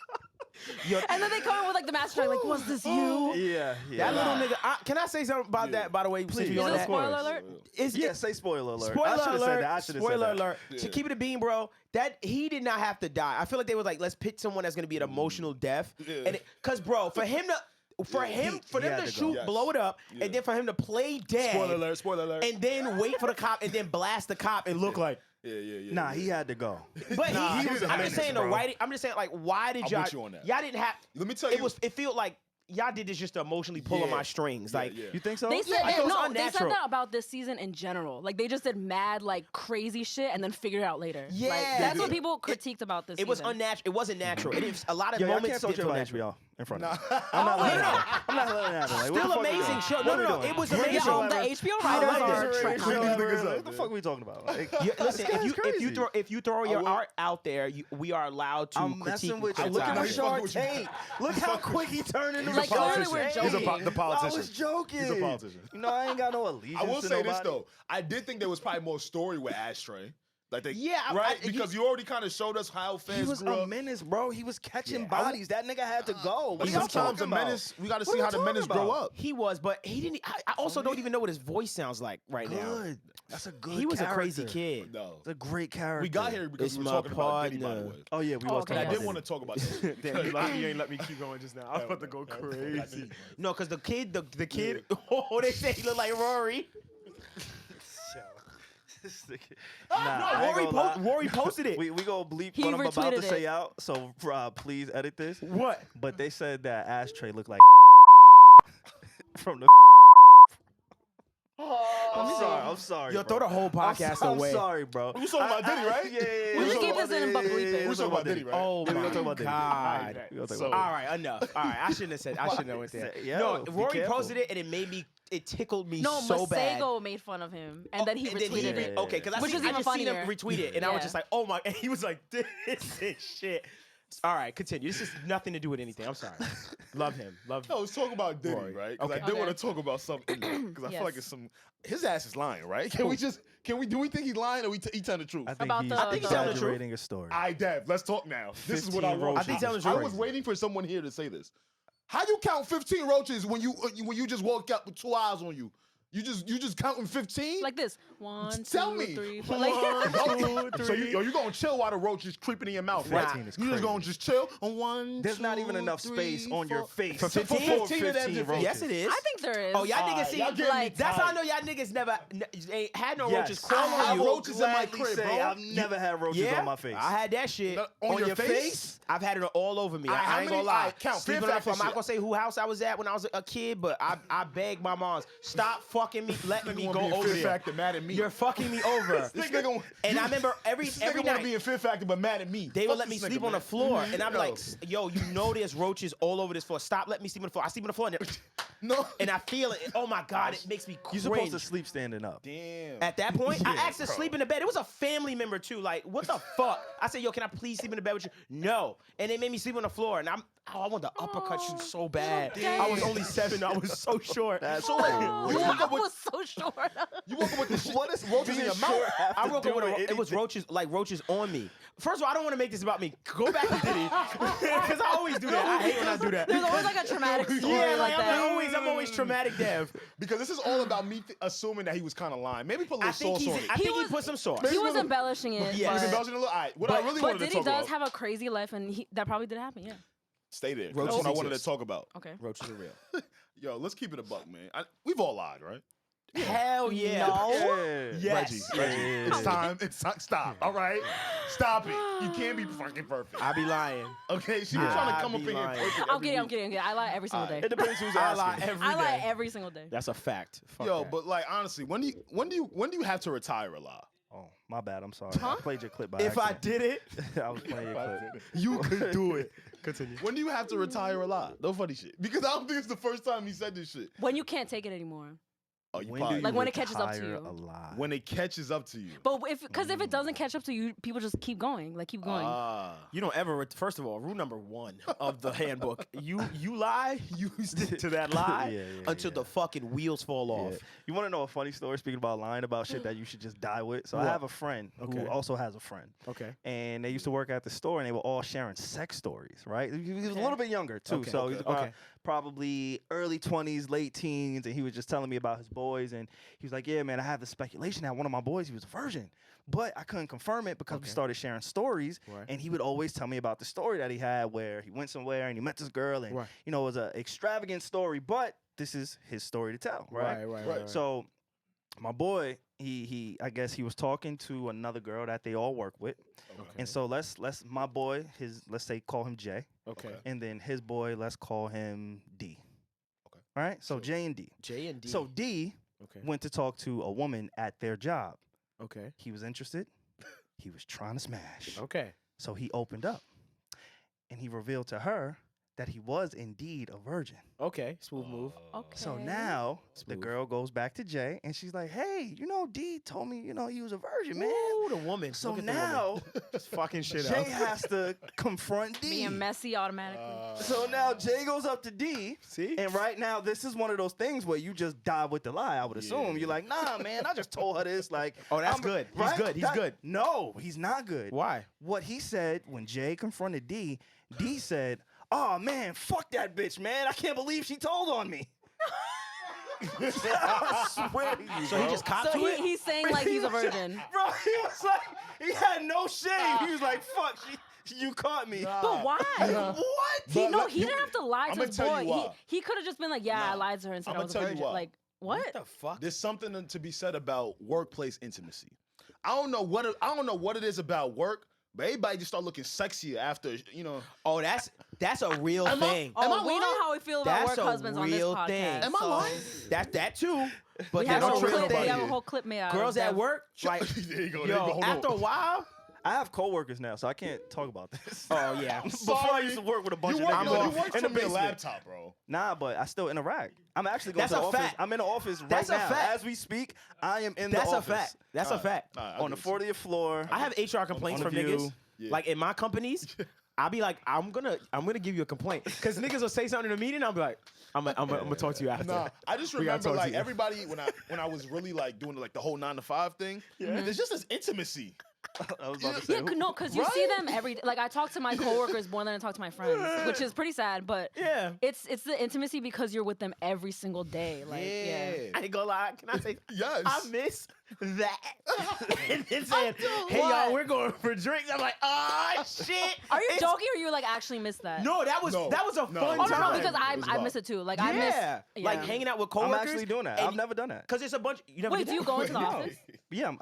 And then they come in with like the master like, was this you? Yeah. That little nigga. Can I say something about that? By the way, since Please. we on Is it that? spoiler alert? Yeah, say spoiler alert. Spoiler I should have alert. said that. I should have said Spoiler that. alert. To keep it a bean, bro. That he did not have to die. I feel like they was like, let's pick someone that's gonna be an emotional death. Yeah. And cause, bro, for him to, for he them had to to shoot, go. blow it up, Yeah. and then for him to play dead, Spoiler alert, spoiler alert. and then wait for the cop, and then blast the cop and look like. yeah. Nah, he had to go. But Nah, he was a I'm menace, just saying the bro. writing. I'm just saying like, why did I'm y'all? with you on that. Y'all didn't have. Let me tell It you. was. It felt like y'all did this just to emotionally pull on Yeah. my strings. Like, yeah. You think so? They said I thought it was no. They said unnatural. that about this season in general. Like they just did mad like crazy shit and then figured it out later. Yeah. like, that's They what did. people critiqued about this. it was season. unnatural. It wasn't natural. It is a lot of Yo, y'all moments can't talk did shit feel about natural. HBO in front of me. Nah. I'm not letting no, it no. happen. I'm not letting it happen. Like, what Still the fuck we amazing doing? show. What No, we no, doing? it was Bring amazing. it Yeah, on. the HBO I writers like are this. trash. Bring these niggas up, What the fuck we talking about? Like, Yeah, listen, this guy's if you crazy. throw your will. art out there, we are allowed to I'm critique. messing with you. and Look at my He's criticize. fucking Shark with you. Tank. Look how quick he turned into He's a Like, clearly politician. we're He's joking. the politician. I was joking. He's a politician. You know, I ain't got no allegiance I will to say nobody. this though. I did think there was probably more story with Ashtray. Like they, Yeah, right? Because you already kind of showed us how He fans was grew a up. menace, bro. He was catching Yeah. bodies. That nigga had to go. What But are y'all sometimes talking the about? menace, we got to What see are how we the menace talking grow about? up. He was, but he didn't. I also don't even know what his voice sounds like right now. Good. That's a good He was character. a crazy kid. No. It's a great character. We got here because It's we were my talking about Diddy, by the partner. way. Oh, yeah, we Oh, was okay. talking I about did this. want to talk about that. Damn, you ain't let me keep going just now. I was about to go crazy. No, because the kid, the kid. Oh, they say he look like Rory. Rory posted it. We gonna bleep He what I'm about to retweeted say it. out, so please edit this. What? But they said that ashtray looked like from the. I'm sorry. Yo, bro. throw the whole podcast away. I'm sorry, bro. We talking about Diddy, right? Yeah. We just keep this in, but bleep it. We talking about Diddy, right? Oh Yeah, we my gonna talk about Diddy. God. We gonna talk So- about All right, enough. All right, I shouldn't have said. I shouldn't have went there. Yo, No, be Rory careful. posted it, and it made me. It tickled me No, so bad. Masego made fun of him, and then he retweeted it. Okay, because I Which is even just seen him funnier. retweet it, and I was Yeah. just like, oh my. And he was like, this is shit. All right, continue. This has nothing to do with anything. I'm sorry. Love him. Love. No, let's talk about Diddy, Rory. right? Because Okay. I did Okay. want to talk about something because I feel like Yes. it's some. His ass is lying, right? Do we think he's lying or he telling the truth? I think About he's the- I think he's telling the truth. exaggerating a story. Dev, let's talk now. This is what I 15 want. roaches I think telling the is truth. I was crazy. waiting for someone here to say this. How you count 15 roaches when you just woke up with 2 eyes on you? You just counting 15? like this. 1, Tell 2, me. 3, 4. 1, 2, 3. So you gonna chill while the roach is creeping in your mouth, right? 15 is You just gonna crazy. just chill on 1. There's not even 2, enough 3, space on your 4. face For 15? 15 of them roaches. Yes, it is. I think there is. Oh, y'all niggas see, y'all getting me like that's how I tight. know y'all niggas never ain't had no Yes. roaches crawl I on you. will roaches in my gladly crib, say bro. I've never had roaches Yeah, on my face. I had that shit. On your your face? I've had it all over me. How I ain't many- gonna lie. alright, count. Sleeping Fear on the floor. I'm factor not shit. gonna say who house I was at when I was a kid, but I begged my moms, stop fucking me, letting me You go wanna be in over Fear there. Factor mad at me. You're fucking me over. This nigga, And I remember every this nigga wanna night be in Fear Factor but mad at me. they would Fuck let me this sleep nigga, on the man. floor, and I'm Yo. like, yo, you know there's roaches all over this floor. Stop letting me sleep on the floor. I sleep on the floor, No. and I feel it. Oh my god, it makes me cringe. You're supposed to sleep standing up. Damn. At that point, I Yeah, asked to bro. sleep in the bed. It was a family member too. Like, what the fuck? I said, yo, can I please sleep in the bed with you? No. And they made me sleep on the floor, and I wanted to uppercut you so bad. Damn. I was only 7. I was so short. So wait, Oh, you woke I up with was so short. you woke up with the what is roaches in your Being mouth? short have I to woke do up with with it was anything. roaches on me. First of all, I don't want to make this about me. Go back to Diddy, because I always do that. I hate when I do that. There's always like a traumatic story Yeah, like that. I'm always traumatic, Dev. Because this is all about me assuming that he was kind of lying. Maybe put a I little think sauce on it. he was- put some sauce. He was embellishing it. Yes. He was but- embellishing a little. All right, what I really But wanted to Diddy talk does about. have a crazy life, and that probably did happen. Yeah. Stay there. Roaches That's what I wanted to exist. talk about. Okay. Roaches are real. Yo, let's keep it a buck, man. We've all lied, right? Hell yeah. No. Yeah. Yes. Reggie, Yeah. it's time. It's time. Stop. All right, stop it. You can't be fucking perfect. I be lying. Okay, she Yeah. trying to come I up be in here lying. perfect. I'm every kidding. I'm week. kidding. I lie every single day. It depends who's I lie asking. every I lie day. every single day. That's a fact. Fuck Yo, that. but like honestly, when do you have to retire a lie? Oh, my bad. I'm sorry. Huh? I played your clip by if I accident. did it, I was playing your clip. You could do it. Continue. When do you have to retire a lie? No funny shit. Because I don't think it's the first time he said this shit. When you can't take it anymore. Oh, you When probably do you Like, when it catches up to retire you. a lie? when it catches up to you. But if it doesn't catch up to you, people just keep going. Like keep going. you don't ever. First of all, rule number 1 of the handbook: you lie, you stick to that lie Yeah, yeah, until the fucking wheels fall off. Yeah. You want to know a funny story? Speaking about lying about shit that you should just die with. So I What? have a friend Okay. who also has a friend, Okay. and they used to work at the store, and they were all sharing sex stories. Right? He was a Okay. little bit younger too, Okay, so okay, he's about okay. probably early 20s, late teens, and he was just telling me about his boys, and he was like, "Yeah, man, I have the speculation that one of my boys he was a virgin." But I couldn't confirm it because we Okay. started sharing stories, Right. and he would always tell me about the story that he had where he went somewhere and he met this girl, and Right. you know, it was an extravagant story, but this is his story to tell, right? Right. So my boy, he I guess he was talking to another girl that they all work with. Okay. And so let's my boy, let's say call him Jay. Okay. And then his boy, let's call him D. Okay. All right? So J and D. J and D. So D Okay. went to talk to a woman at their job. Okay. He was interested. He was trying to smash. Okay. So he opened up. And he revealed to her that he was indeed a virgin. Okay. Smooth move. Okay. So now the Smooth. girl goes back to Jay and she's like, "Hey, you know, D told me, you know, he was a virgin, man." Ooh, the woman. So Look at the now woman. Just fucking shit Jay up. has to confront D. being messy automatically. So now Jay goes up to D. See? And right now, this is one of those things where you just dive with the lie, I would assume. You're like, "Nah, man, I just told her this." Like, Oh, that's I'm- good. He's right? good. He's good. No, he's not good. Why? What he said when Jay confronted D, D said, "Oh, man, fuck that bitch, man. I can't believe she told on me." I swear to you, So bro. he just copped So to it? he's saying like he's a virgin. Bro, he was like, he had no shame. He was like, "Fuck, you caught me." But why? What? But No, look, he didn't have to lie to I'ma his tell boy. you why. He could have just been like, "Yeah, I Nah. lied to her and said I I'ma was a tell you virgin." why. Like what? What the fuck? There's something to be said about workplace intimacy. I don't know what it is about work, but everybody just start looking sexier after, you know. Oh, that's a real thing. We know how we feel about That's work a husbands on this real podcast. thing. Am I lying? That's that too. But We have, that's a real we have a thing. whole clip made out Girls of at Dev. work, like, There you go. yo, after a while. I have coworkers now, so I can't talk about this. Oh yeah. Before I used to work with a bunch You of work, niggas you work in the from your basement. laptop, bro. Nah, but I still interact. I'm actually going That's to the a office. fact. I'm in the office right That's a now. fact. As we speak, I am in That's the a office. fact. That's a fact. On the 40th floor. I have HR complaints On from the niggas. view. Yeah. Like in my companies, I'll be like, I'm gonna give you a complaint because niggas will say something in a meeting. I'll be like, I'm gonna talk to you after. Nah, I just We gotta remember talk to like you. everybody when I was really like doing like the whole 9 to 5 thing. There's just this intimacy. I was about to say. Yeah, no, because you see them every day. Like I talk to my coworkers more than I talk to my friends, which is pretty sad. But Yeah. it's the intimacy because you're with them every single day. Like yeah. I ain't gonna lie. Can I say? Yes. I miss that. And then saying, hey What? y'all, we're going for drinks. I'm like, ah shit. Are you It's- joking or you like actually miss that? No, that was a No, fun no. Oh no, time. no, because It was I wild. miss it too. Like yeah. I miss Like hanging out with coworkers. I'm actually doing that. and I've never done that. Because it's a bunch. You never Wait, did do you that? go into the No. office? Yeah,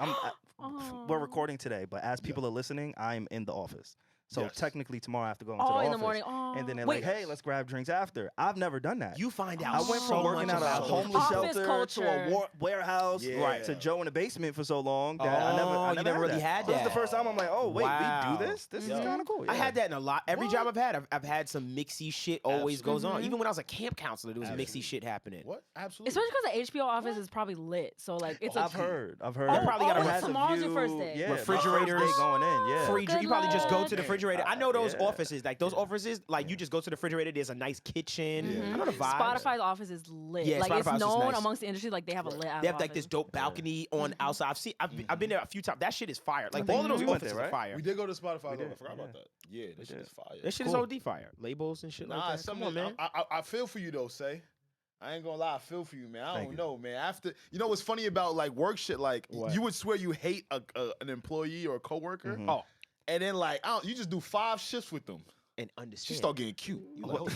Oh. we're recording today, but as people are listening, I'm in the office. So Yes. technically tomorrow I have to go into Oh, the in office. the morning. Oh. And then they're Wait. like, hey, let's grab drinks after. I've never done that. You find out. I went so from working much at a about homeless Office shelter culture. to a warehouse, Yeah. right, to Joe in the basement for so long that I Oh, never you never really had This is that. the first time I'm like, oh wait, Wow. we do this? This is kind of cool. I yeah. had that in a lot. Every job I've had, I've had some mixy shit always goes on. Even when I was a camp counselor, there was mixy shit happening. What? Absolutely. Especially because the HBO office is probably lit. So like it's I've like heard. They probably got a It has tomorrow's your view. first day. Yeah, Refrigerators. my first day going in. Yeah. Free drink. You Good probably just go luck. to the refrigerator. I know those Yeah. offices, like those offices, like you just go to the refrigerator. There's a nice kitchen. I know the vibe. Spotify's office is lit. Yeah, like Spotify's it's is known nice. amongst the industry. Like they have a lit. They have like this dope balcony on outside. I've been there a few times. That shit is fire. Like all of those we went offices there, are right? fire. We did go to Spotify. I did, forgot about that. Yeah, that shit is fire. That shit is OD fire. Labels and shit Nah, like that. Come on, man. I feel for you though, say. I ain't gonna lie, I feel for you, man. I Thank don't you. know, man. After you know what's funny about like work shit, like What? you would swear you hate an employee or a coworker, Oh, and then like you just do 5 shifts with them. and She understand. start getting cute. You like,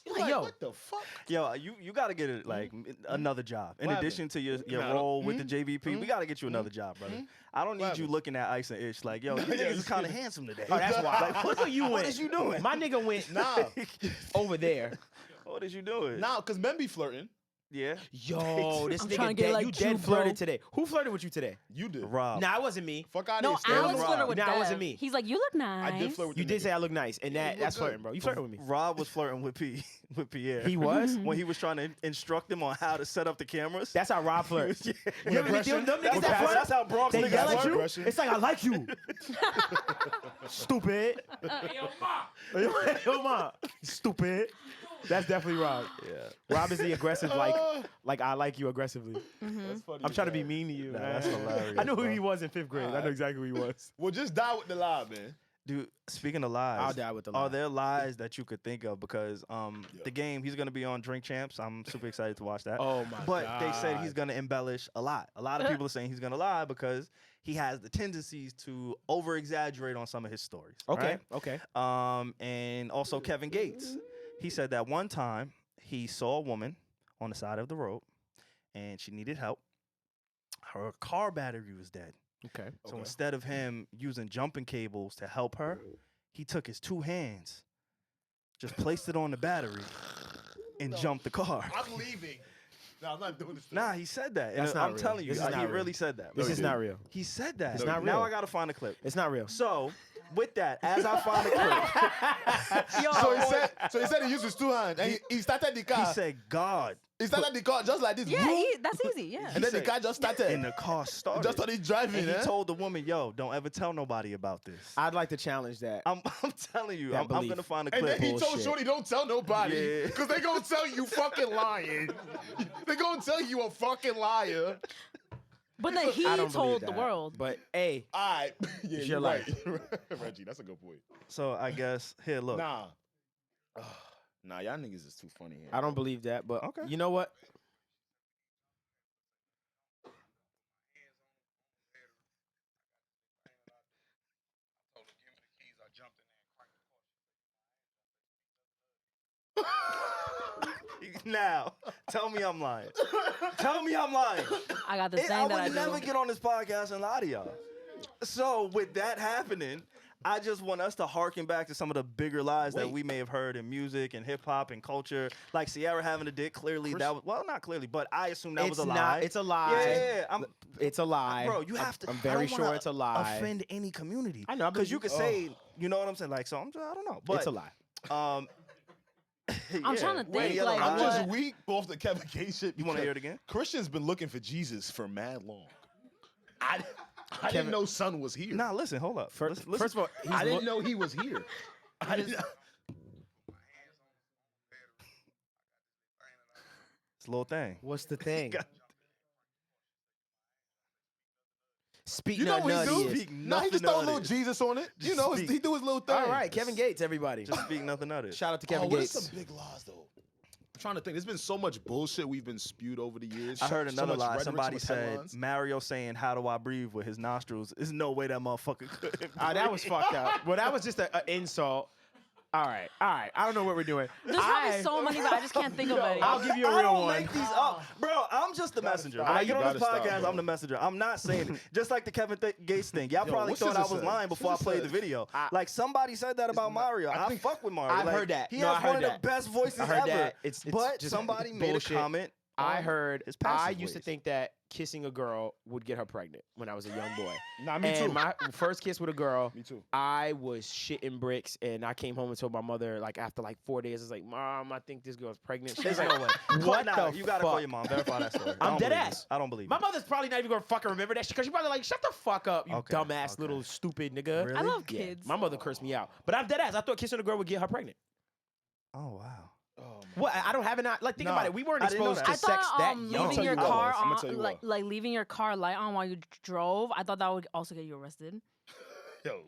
You're like, like, yo, what the fuck? Yo, you got to get it like another job in What addition to your Nah, role with the JVP. We got to get you another job, brother. I don't need What you happened? looking at Ice and Ish like, yo, you niggas is kind of handsome today. Oh, that's why. Like, What you what went? is you doing? My nigga went Nah, over there. What is you doing? nah, because men be flirting. Yeah, Yo, this I'm nigga trying to get dead. like you you, dead bro. flirted today. Who flirted with you today? You did. Rob. Nah, it wasn't me. Fuck out No, of here. Alex Rob. flirted with Nah, it Dev. wasn't me. He's like, you look nice. I did flirt with You the did nigga. say I look nice, and that's look flirting, good. bro. You flirting with me. Rob was flirting with with Pierre. He was? when he was trying to instruct him on how to set up the cameras. That's how Rob flirts. Yeah. You ever aggression? see them niggas That's that how- flirt? that's how Bronx They niggas yell at flirt. you. Aggression. It's like I like you. Stupid. Yo, ma. Stupid. That's definitely Rob. Yeah. Rob is the aggressive, like I like you aggressively. That's funny I'm as trying to hell. be mean to you. Nah, man. that's hilarious, I know who bro. he was in 5th grade. I know exactly who he was. Well, just die with the lie, man. Dude, speaking of lies, I'll die with the lie. Are there lies that you could think of? Because the game, he's gonna be on Drink Champs. I'm super excited to watch that. Oh my But god. they said he's gonna embellish a lot. A lot of people are saying he's gonna lie because he has the tendencies to over exaggerate on some of his stories. Okay. right? Okay. And also Kevin Gates. He said that one time he saw a woman on the side of the road and she needed help. Her car battery was dead. Okay. So instead of him using jumping cables to help her, he took his 2 hands, just placed it on the battery, and jumped the car. I'm leaving. No, I'm not doing this. Nah, he said that. That's And not I'm real. telling you, This is he not real. really said that. This bro. is not real. He said that. It's not Now real. I gotta find a clip. It's not real. So, with that, as I find a clip, Yo, So he said he used his 2 hands and he started the car. he said, "God," He started the car just like this. yeah, Vroom. that's easy. Yeah. And then the said- car just started. and the car started. just started driving. and he eh? told the woman, "Yo, don't ever tell nobody about this." I'd like to challenge that. I'm telling you, That I'm belief. gonna find a And clip. then he told Bullshit. Shorty, don't tell nobody. Yeah. Because they gonna tell you fucking lying. They gonna tell you a fucking liar. But then he I don't told believe the that. world. But hey, All right. Yeah, It's you're your right. Reggie, that's a good point. So I guess here, look. Nah. Nah, y'all niggas is too funny here. I don't believe that. But Okay. you know what? now. Tell me I'm lying. Tell me I'm lying. I got this thing that I would do. never get on this podcast and lie to y'all. So with that happening, I just want us to harken back to some of the bigger lies that we may have heard in music and hip hop and culture. Like Ciara having a dick, clearly that was, well, not clearly, but I assume that was a lie. It's a lie. Yeah. It's a lie. Bro, you have to. I'm very sure it's a lie. Offend any community. I know. Because you could say, you know what I'm saying? Like, so I don't know. But, it's a lie. I'm trying to think. Like, I'm just weak off the Kevin Gates shit. You want to hear it again? Christian's been looking for Jesus for mad long. I didn't know son was here. Nah, listen, hold up. First of all, I didn't know he was here. I didn't. It's a little thing. What's the thing? Speak You know what he do? Speak Nah, he just nothing throw a of little it. Jesus on it. Just You know, speak. he do his little thing. All right, Kevin Gates, everybody. Just speak nothing of it. Shout out to Kevin What is Gates. some big lies though? I'm trying to think. There's been so much bullshit we've been spewed over the years. I heard So another much lie. rhetoric, so Somebody much said headlines. Mario saying "How do I breathe" with his nostrils. There's no way that motherfucker could. That was fucked up. Well, that was just an insult. All right. I don't know what we're doing. There's probably so many, but I just can't think of any. I'll give you a I real don't one. make these up, bro. I'm just the messenger. When I get on this podcast, I'm the messenger. I'm not saying it. Just like the Kevin Gates thing. Y'all probably what thought I SZA was said? lying before I SZA played the said- video. Like somebody said that about Mario. I fuck with Mario. I've Like, heard that. He No, I has heard one of that. the best voices I heard ever. that. It's But just somebody made bullshit. a comment. I on heard. his I passive used to ways. think that kissing a girl would get her pregnant when I was a young boy. Nah, me and too. my first kiss with a girl, Me too. I was shitting bricks, and I came home and told my mother, like after like 4 days, I was like, "Mom, I think this girl's pregnant." She's There's like, no way. What Nah, the you gotta call fuck? your mom. Verify that story. I'm I don't dead believe ass. it. I don't believe My it. mother's probably not even gonna fucking remember that shit because she's probably like, "Shut the fuck up, you Okay, dumbass okay. little stupid nigga." Really? I love Yeah, kids. my mother cursed me out, but I'm dead ass. I thought kissing a girl would get her pregnant. Oh wow. Oh, my What? I don't have it. Like think Nah, about it. We weren't I didn't know exposed that. to I sex thought that young. leaving your what it car was. I'ma tell on, you what. like leaving your car light on while you drove. I thought that would also get you arrested.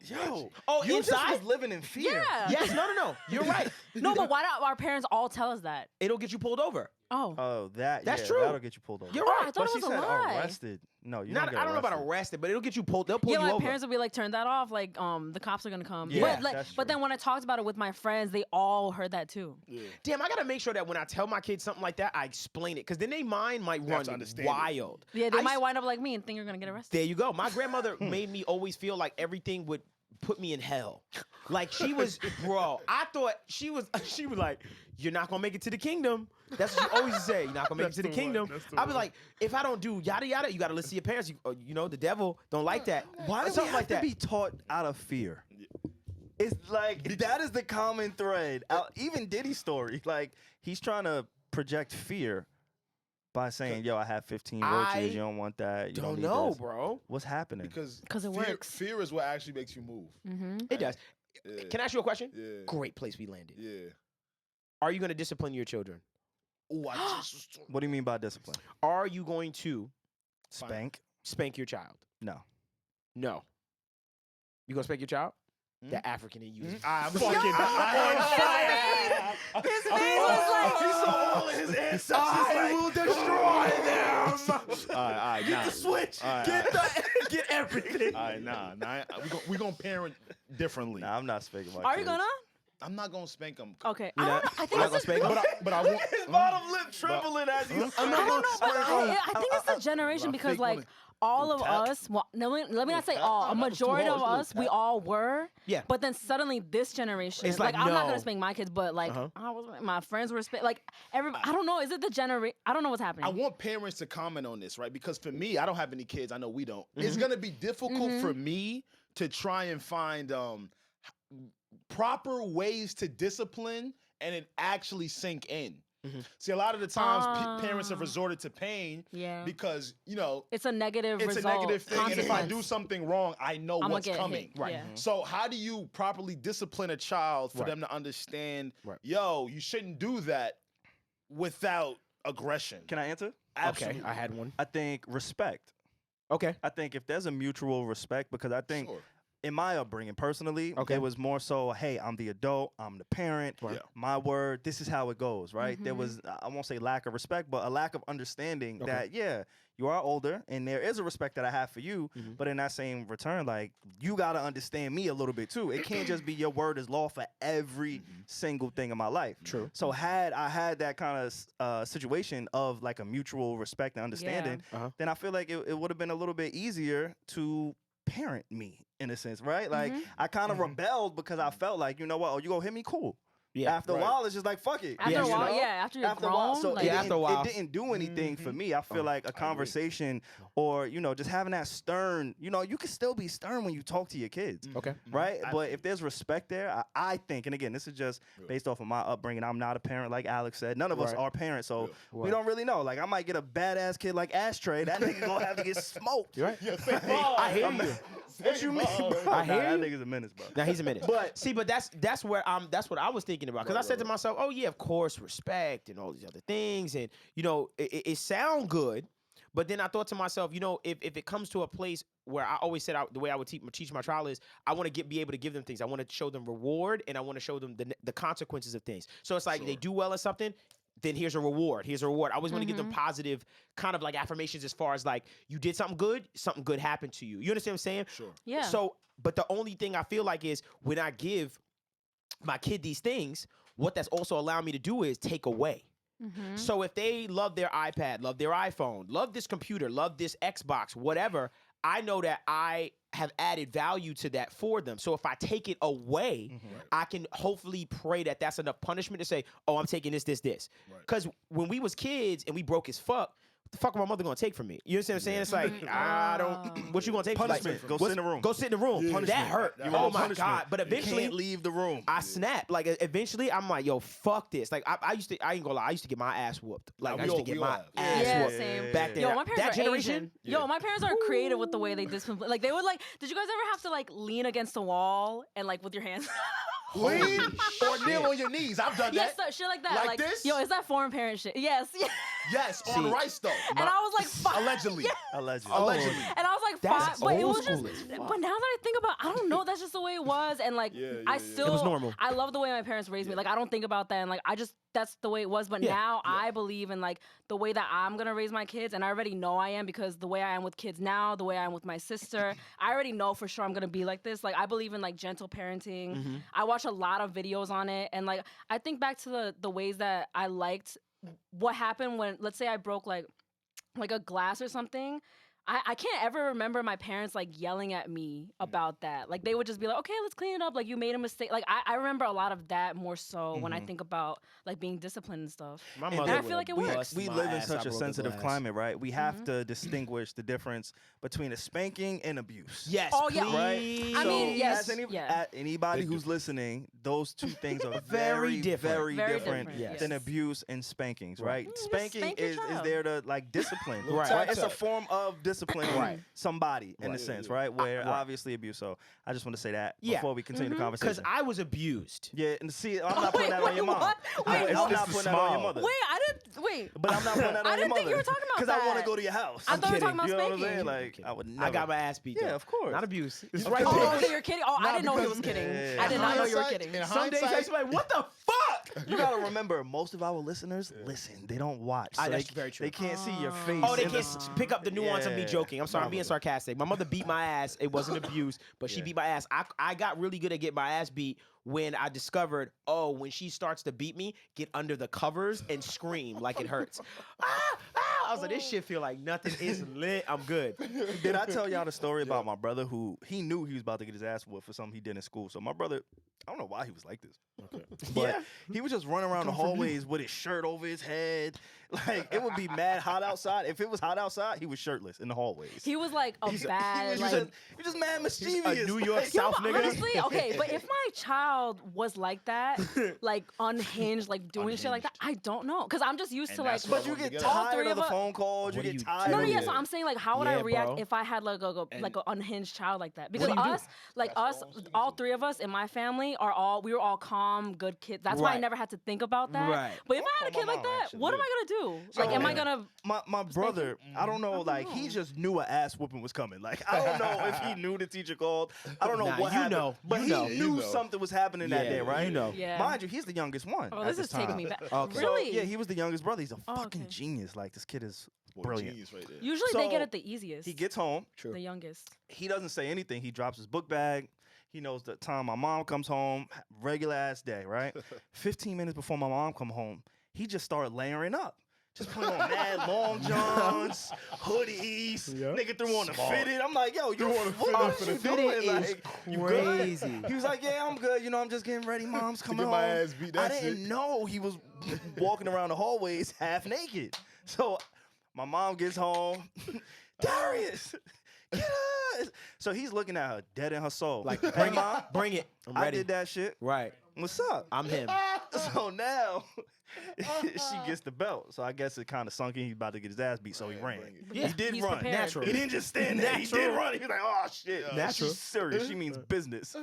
Yo. Oh, You inside? just was living in fear. Yeah. Yes. No. You're right. No, but why don't our parents all tell us that? It'll get you pulled over. Oh. Oh, that's That's true. That'll get you pulled over. You're Oh, right. I thought But it she was a said lie. arrested. No, you Not, don't get I don't know about arrested. arrested, but it'll get you pulled. They'll pull Yeah, you my over. parents would be like, turn that off. Like, the cops are gonna come. Yeah, but like, that's but true. then when I talked about it with my friends, they all heard that too. Damn, I gotta make sure that when I tell my kids something like that, I explain it, because then they mind might have run to understand it. wild. Yeah, they I might used- wind up like me and think you're gonna get arrested. There you go. My grandmother made me always feel like everything would put me in hell. Like she was, bro. I thought she was like, "You're not gonna make it to the kingdom." That's what she always say. You're not gonna make it to the kingdom. I was like, if I don't do yada yada, you gotta listen to your parents. You know, the devil don't like that. Why do we something have like to that? be taught out of fear? It's like that is the common thread. Even Diddy's story, like he's trying to project fear by saying, "Yo, I have 15 roaches. You don't want that. You Don't need know, this." bro. What's happening? Because 'Cause it fear, works. Fear is what actually makes you move. It does. Yeah. Can I ask you a question? Yeah. Great place we landed. Yeah. Are you gonna discipline your children? Oh, I just. What do you mean by discipline? Are you going to Spank? spank your child? No. No. You gonna spank your child? The African in you. I'm fucking on fire. His face was like, He's so all in his ancestors. I will destroy them. All right, Get the switch. All right, Get everything. all right, nah. We gonna parent differently. Nah, I'm not spanking my are you kids. gonna? I'm not gonna spank them. Okay. You're I not- don't know. I think you're not it's gonna spank them? But I want. His bottom lip trembling as he's. I'm I not don't know, but gonna I think it's the generation because fake like money. all of Tap. us, well, no, let me not say tap. all, a That was too majority of harsh. us, we all were. Yeah. But then suddenly this generation, It's like, I'm not no. gonna spank my kids, but like Uh-huh. my friends were like everybody. I don't know. Is it the generation? I don't know what's happening. I want parents to comment on this, right? Because for me, I don't have any kids. I know we don't. It's gonna be difficult for me to try and find proper ways to discipline and it actually sink in. See, a lot of the times parents have resorted to pain Yeah. because It's a negative it's result. a negative thing, and if I do consequence. something wrong, I know I'ma what's get coming. hit. Yeah. So how do you properly discipline a child for Right. them to understand? Right. Yo, you shouldn't do that without aggression. Can I answer? Absolutely. Okay, I had one. I think respect. Okay. I think if there's a mutual respect, because I think Sure. in my upbringing, personally, it was more so, hey, I'm the adult, I'm the parent, my word, this is how it goes, right? There was, I won't say lack of respect, but a lack of understanding that, you are older, and there is a respect that I have for you, but in that same return, like, you got to understand me a little bit, too. It can't just be your word is law for every single thing in my life. True. So had I had that kind of situation of, like, a mutual respect and understanding, then I feel like it would have been a little bit easier to parent me, in a sense, right? Like, I kind of rebelled because I felt like, you know what, oh, you gonna hit me? Cool. Yeah, after a while, it's just like, fuck it. After a while, after you're grown. A while, so like, after a while. It didn't do anything for me. I feel like a conversation or, you know, just having that stern, you know, you can still be stern when you talk to your kids. Okay. Right? But if there's respect there, I think, and again, this is just based off of my upbringing. I'm not a parent, like Alex said. None of us are parents, so we don't really know. Like, I might get a badass kid like Ashtray. That nigga gonna have to get smoked. You're right. I hear you. What you mean, bro? I hear you. That nigga's a menace, bro. Now he's a menace. But see, that's what I was thinking about, because I said to myself, oh yeah, of course, respect and all these other things, and you know, it sound good, but then I thought to myself, you know, if it comes to a place where I always said the way I would teach my child is I want to be able to give them things. I want to show them reward, and I want to show them the consequences of things. So it's like they do well at something, then here's a reward. Here's a reward. I always want to give them positive kind of like affirmations, as far as like, you did something good happened to you. You understand what I'm saying? Sure. Yeah. So, but the only thing I feel like is when I give my kid these things, what that's also allowing me to do is take away. So if they love their iPad, love their iPhone, love this computer, love this Xbox, whatever, I know that I have added value to that for them. So if I take it away, I can hopefully pray that that's enough punishment to say, oh, I'm taking this. Because when we was kids and we broke as fuck, what the fuck my mother gonna take from me? You understand what I'm saying? It's like, I don't. What you gonna take? Punishment. Go sit in the room. Go sit in the room. Yeah. That hurt. Oh my God. But eventually, you can't leave the room. I snapped. Like, eventually, I'm like, yo, fuck this. Like, I ain't gonna lie. I used to get my ass whooped. Like, I used to get my ass whooped same. back then. Yo, my parents that are generation. Asian. Yo, my parents are creative with the way they discipline. Like, they would like. Did you guys ever have to like lean against the wall and like with your hands? Lean or kneel on your knees. I've done Yes, that. shit like that. Like this? Yo, is that foreign parent shit? Yes. Yes, on rice though. And I was like, five. Allegedly. Allegedly. Allegedly. And I was like, That's five. But it old was just. school as fuck. But now that I think about, I don't know. That's just the way it was. And like, I still. It was normal. I love the way my parents raised me. Like, I don't think about that. And like, that's the way it was. But now I believe in like the way that I'm gonna raise my kids, and I already know I am, because the way I am with kids now, the way I am with my sister, I already know for sure I'm gonna be like this. Like, I believe in like gentle parenting. I watch a lot of videos on it, and like I think back to the ways that I liked what happened when, let's say, I broke like a glass or something. I can't ever remember my parents like yelling at me about that. Like, they would just be like, okay, let's clean it up. Like, you made a mistake. Like, I remember a lot of that more so when I think about like being disciplined and stuff. My And I feel like it works. We live in such a sensitive climate, right? We have to distinguish the difference between a spanking and abuse. Yes. Oh, yeah. Please. I mean, yes. As anybody who's listening, those two things are Very different. very Very different different, than yes. abuse and spankings, right? Just Spanking spank your is child. there to like discipline. Right. It's a form of discipline somebody in a Right. sense, right? Where obviously abuse. So I just want to say that before we continue the Because conversation. I was abused. Yeah, and see, I'm not putting that on your mom. what? I'm Wait, not putting that on your mother. Wait, I didn't. Wait. But I'm not putting that on I your didn't mother. think you were talking about Because I want to that. go to your house. I thought you were talking about You know what I'm spanking. saying? Like, I would never. I got my ass beat. Yeah, though. of course. Not abuse. It's Of right course. there. Oh, so you're kidding? Oh, I didn't know he because- was kidding. Yeah. I did not know you were Hindsight- kidding. in Some days I hindsight- like, what the fuck? You gotta remember, most of our listeners listen. They don't watch. So That's they, very true. They can't see your face. Oh, they in can't the- pick up the nuance of me Yeah. joking. I'm sorry, I'm being sarcastic. My mother beat my ass. It wasn't abuse, but she beat my ass. I got really good at getting my ass beat when I discovered, oh, when she starts to beat me, get under the covers and scream like it hurts. I was like, this shit feel like nothing is lit. I'm good. Did I tell y'all the story about my brother who he knew he was about to get his ass whooped for something he did in school? So my brother, I don't know why he was like this. But he would just run around the hallways with his shirt over his head. Like, it would be mad hot outside. If it was hot outside, he was shirtless in the hallways. He was like a bad, He like. was just mad mischievous. A New York Like, South But nigga. honestly, okay, but if my child was like that, like unhinged, like doing shit like that, I don't know, because I'm just used to like. that's But you get all tired three of the of us- phone calls. You What do get you tired. No, of no, yeah. it. So I'm saying, like, how would I Yeah, react bro. if I had like an unhinged child like that? Because do you do? us, all three of us in my family we were all calm, good kids. That's why I Right. never had to think about that. Right. But if I had a call kid my like mom, that, actually. what am I gonna do? Like, am I gonna? My brother, I don't know. Like, he just knew an ass whooping was coming. Like, I don't know if he knew the teacher called. I don't know what happened. But he knew something was happening that day, right? Yeah. Mind you, he's the youngest one. Oh, this is taking me back. Okay. Really? So, yeah, he was the youngest brother. He's a fucking genius. Like, this kid is brilliant. Genius right there. Usually they get it the easiest. He gets home. True. The youngest. He doesn't say anything. He drops his book bag. He knows the time my mom comes home, regular ass day, right? 15 minutes before my mom come home, he just started layering up. Just putting on mad long johns, hoodies. Yeah. Nigga threw on the fitted. I'm like, yo, what you doing? Like, you crazy. good? He was like, yeah, I'm good. You know, I'm just getting ready. Mom's coming home. My ass beat. I didn't know he was walking around the hallways half naked. So my mom gets home. Darius, get us. So he's looking at her dead in her soul. Like, hey, Mom, bring it. I'm ready. I did that shit. Right. What's up? I'm him. So now she gets the belt. So I guess it kind of sunk in. He's about to get his ass beat, so he ran. Yeah, he did he's run. prepared. Natural. He didn't just stand there. He did run. He was like, oh, shit. Natural. She's serious. She means business.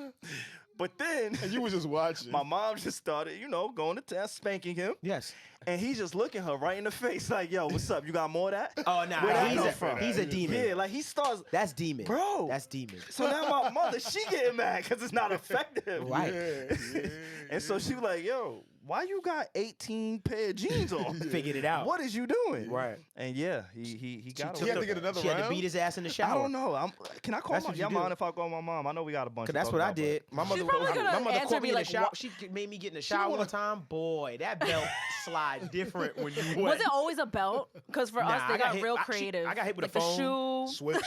But then And you was just watching. my mom just started, going to town, spanking him. Yes. And he's just looking her right in the face like, yo, what's up? You got more of that? Oh, Where that come from? he's a demon. Yeah, like he starts. That's demon. Bro. That's demon. So now my mother, she getting mad because it's not effective. Right. And so she was like, yo, why you got 18 pair of jeans on? Figured it out. What is you doing? Right. And yeah, he got He had to get another She had to round? beat his ass in the I shower. don't know. Can I call That's my what you y'all do. mind if I call my mom? I know we got a bunch. Cause that's what I did. My mother, probably gonna my mother answer called me me in the like, shower. what? She made me get in the shower one time. Boy, that belt slide different when you wet. Was it always a belt? Because for us, Nah, they I got hit- real I- creative. I got hit with like a phone. the shoe.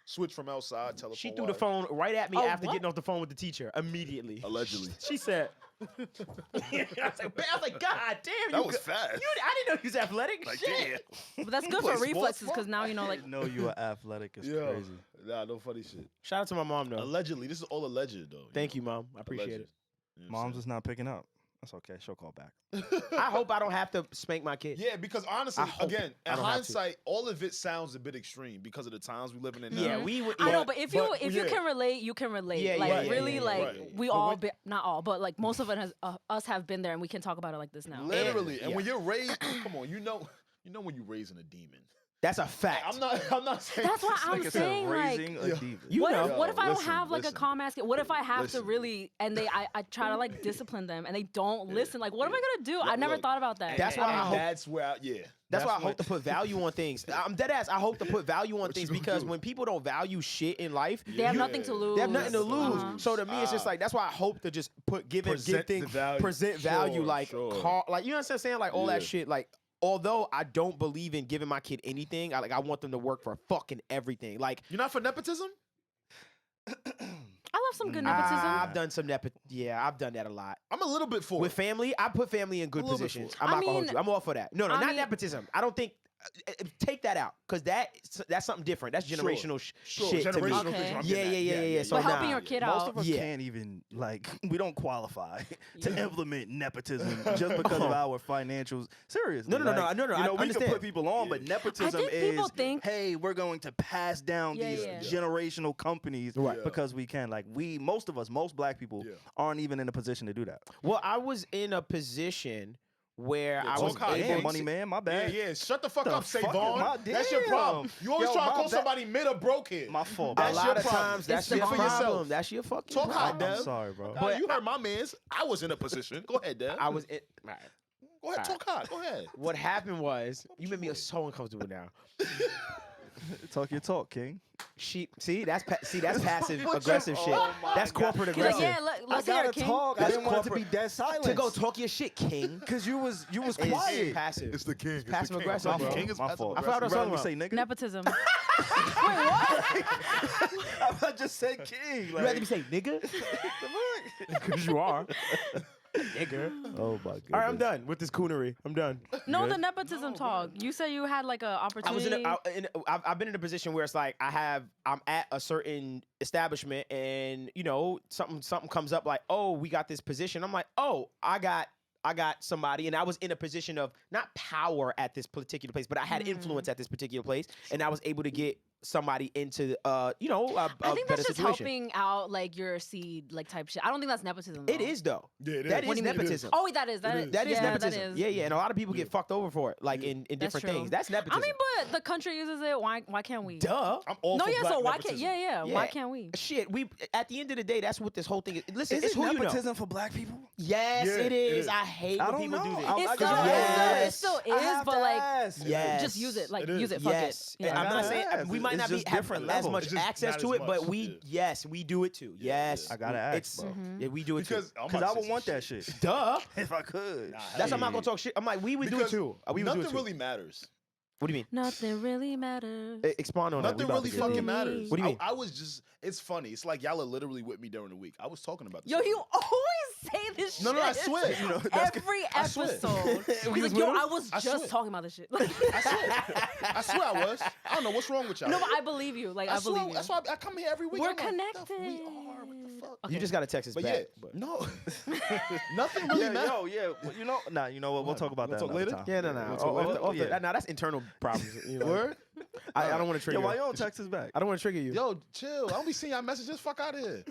Switch from outside, telephone. She threw the wire. phone right at me Oh, after what? getting off the phone with the teacher immediately. Allegedly. She said, I was like, God damn, That you was good. fast. I didn't know he was athletic. Like, Shit. damn. But that's good play for sports, reflexes bro? because now you know, like, know you are athletic. It's Yo. crazy. Nah, no funny shit. Shout out to my mom, though. Allegedly. This is all alleged, though. Thank you, Mom. I appreciate Alleged. it. You know what I'm Mom's is not picking up. That's okay. She'll call back. I hope I don't have to spank my kid. Yeah, because honestly, I hope again, I in don't have to. hindsight, all of it sounds a bit extreme because of the times we living in now. Yeah, we would. I know, yeah. but if you can relate, you can relate. Yeah, like yeah, really, yeah, like right. we But all, when- not all, but like most of us have been there, and we can talk about it like this now. Literally. And Yeah. when you're raised, come on, you know when you're raising a demon. That's a fact. I'm not saying That's why I'm Like I said, saying, like, raising a demon. You know. what if I don't listen, have like a listen. calm ass kid? What if I have Listen. to really, and I try to like discipline them, and they don't listen? Like, what am I gonna do? I never look, thought about that. That's why I hope. That's where, That's why I when- hope to put value on things. I'm dead ass. I hope to put value on things because when people don't value shit in life, They have nothing to lose. they have nothing to lose. Uh-huh. So to me, it's just like that's why I hope to just give Present things, the value. present value, Sure, like sure. like you know what I'm saying, like all that Yeah. shit, like. Although I don't believe in giving my kid anything, I want them to work for fucking everything. Like You're not for nepotism? I love some good nepotism. I've done some I've done that a lot. I'm a little bit for With it. family, I put family in good A little bit positions. for I'm it. not I gonna hold mean- you. I'm all for that. No, I not mean- nepotism. I don't think. Take that out, cause that's something different. That's generational shit to me. Generational Okay. things, I'm Yeah, getting yeah, at. yeah. So But helping nah. your kid Most out. of us Yeah. can't even we don't qualify to Yeah. implement nepotism just because of our financials. Seriously, No. You know, I we can understand. put people on, but nepotism think people is think- hey, we're going to pass down Yeah, these yeah. generational companies Right. because we can. Like most black people Yeah. aren't even in a position to do that. Well, I was in a position where I talk was high, able Damn, to money man, my bad. Yeah. Shut the fuck The up, fuck Savon. is my- That's your problem. damn. You always Yo, try to my call bad. somebody mid or broke here. My fault. a That's lot your of problem. times that's Speak your for problem. yourself. That's your fucking Talk high, problem. Dev. I'm sorry, bro. Nah, you heard my man's. I was in a position. Go ahead, Dev. I was in. Right. Go ahead, Alright. talk high. Go ahead. What happened was you made me so uncomfortable now. Talk your talk, King. That's passive aggressive shit. That's corporate He's like, aggressive. yeah, let's hear it, King. talk. I That's didn't want it to be corporate- dead silence. To go talk your shit, King. Cause you was It's quiet. passive. It's the king. It's passive the king. aggressive, My bro. king is My passive fault. I forgot what I was Rather talking me about. say nigga. Nepotism. I just said king. You rather me say nigga? Because you are. Nigga. Oh my god. All right, I'm done with this coonery. I'm done. No, the nepotism talk. You said you had like a opportunity. I've been in a position where it's like I'm at a certain establishment and something comes up like, oh, we got this position. I'm like, oh, I got somebody, and I was in a position of not power at this particular place, but I had influence at this particular place, and I was able to get somebody into I think better that's just situation. helping out like your seed like type shit. I don't think that's nepotism. Though. It is though. Yeah, it is. That What is do you mean it nepotism. Oh, that is nepotism. That is. That is. Yeah, and a lot of people get fucked over for it, like in different things. That's nepotism. I mean, but the country uses it. Why can't we? Duh. I'm all No, for yeah. black So why nepotism. can't? Yeah. Why can't we? Shit, we at the end of the day, that's what this whole thing is. Listen, Is it's it who you know. nepotism for black people? Yes, Yeah, it it is. is. I hate I when don't people know. do this. It still I is, have but to like, ask. Yes. just use it. Like, It is. use it. Fuck Yes, it. Yeah. I'm not saying ask. we might It's not be just have different as levels. much It's just access not to as it, but much, we yeah. yes, we do it too. Yes, I gotta ask, it's bro. yeah, we do it Because too. I'm Because about I to would say want some that shit. shit. Duh. If I could. Nah, That's why I'm not gonna talk shit. I'm like, we would do it Because too. We would do it nothing too. really matters. What do you mean? Nothing really matters. Expound on that. Nothing We about really to get- fucking matters. What do you mean? I was just. It's funny. It's like y'all are literally with me during the week. I was talking about this. Yo, earlier. you always say this shit. No, I swear. You know, Every I swear. episode. We He's was like, yo, with him? I was I just swear. talking about this shit. I swear I was. I don't know what's wrong with y'all. No, but I believe you. Like, I swear, believe you. That's why I come here every week. We're I'm like, connected. we are. What the fuck? You just gotta text us But back. yeah, but- no, nothing really Yeah, matters. Well, you know, you know what? We'll talk about We'll that talk another later? time. Yeah, no. We'll talk later. Yeah. Nah, that's internal problems. You know? Word? I don't want to Yeah, trigger. why you don't text us back? I don't want to trigger you. Yo, chill. I don't be seeing y'all messages. Fuck out of here.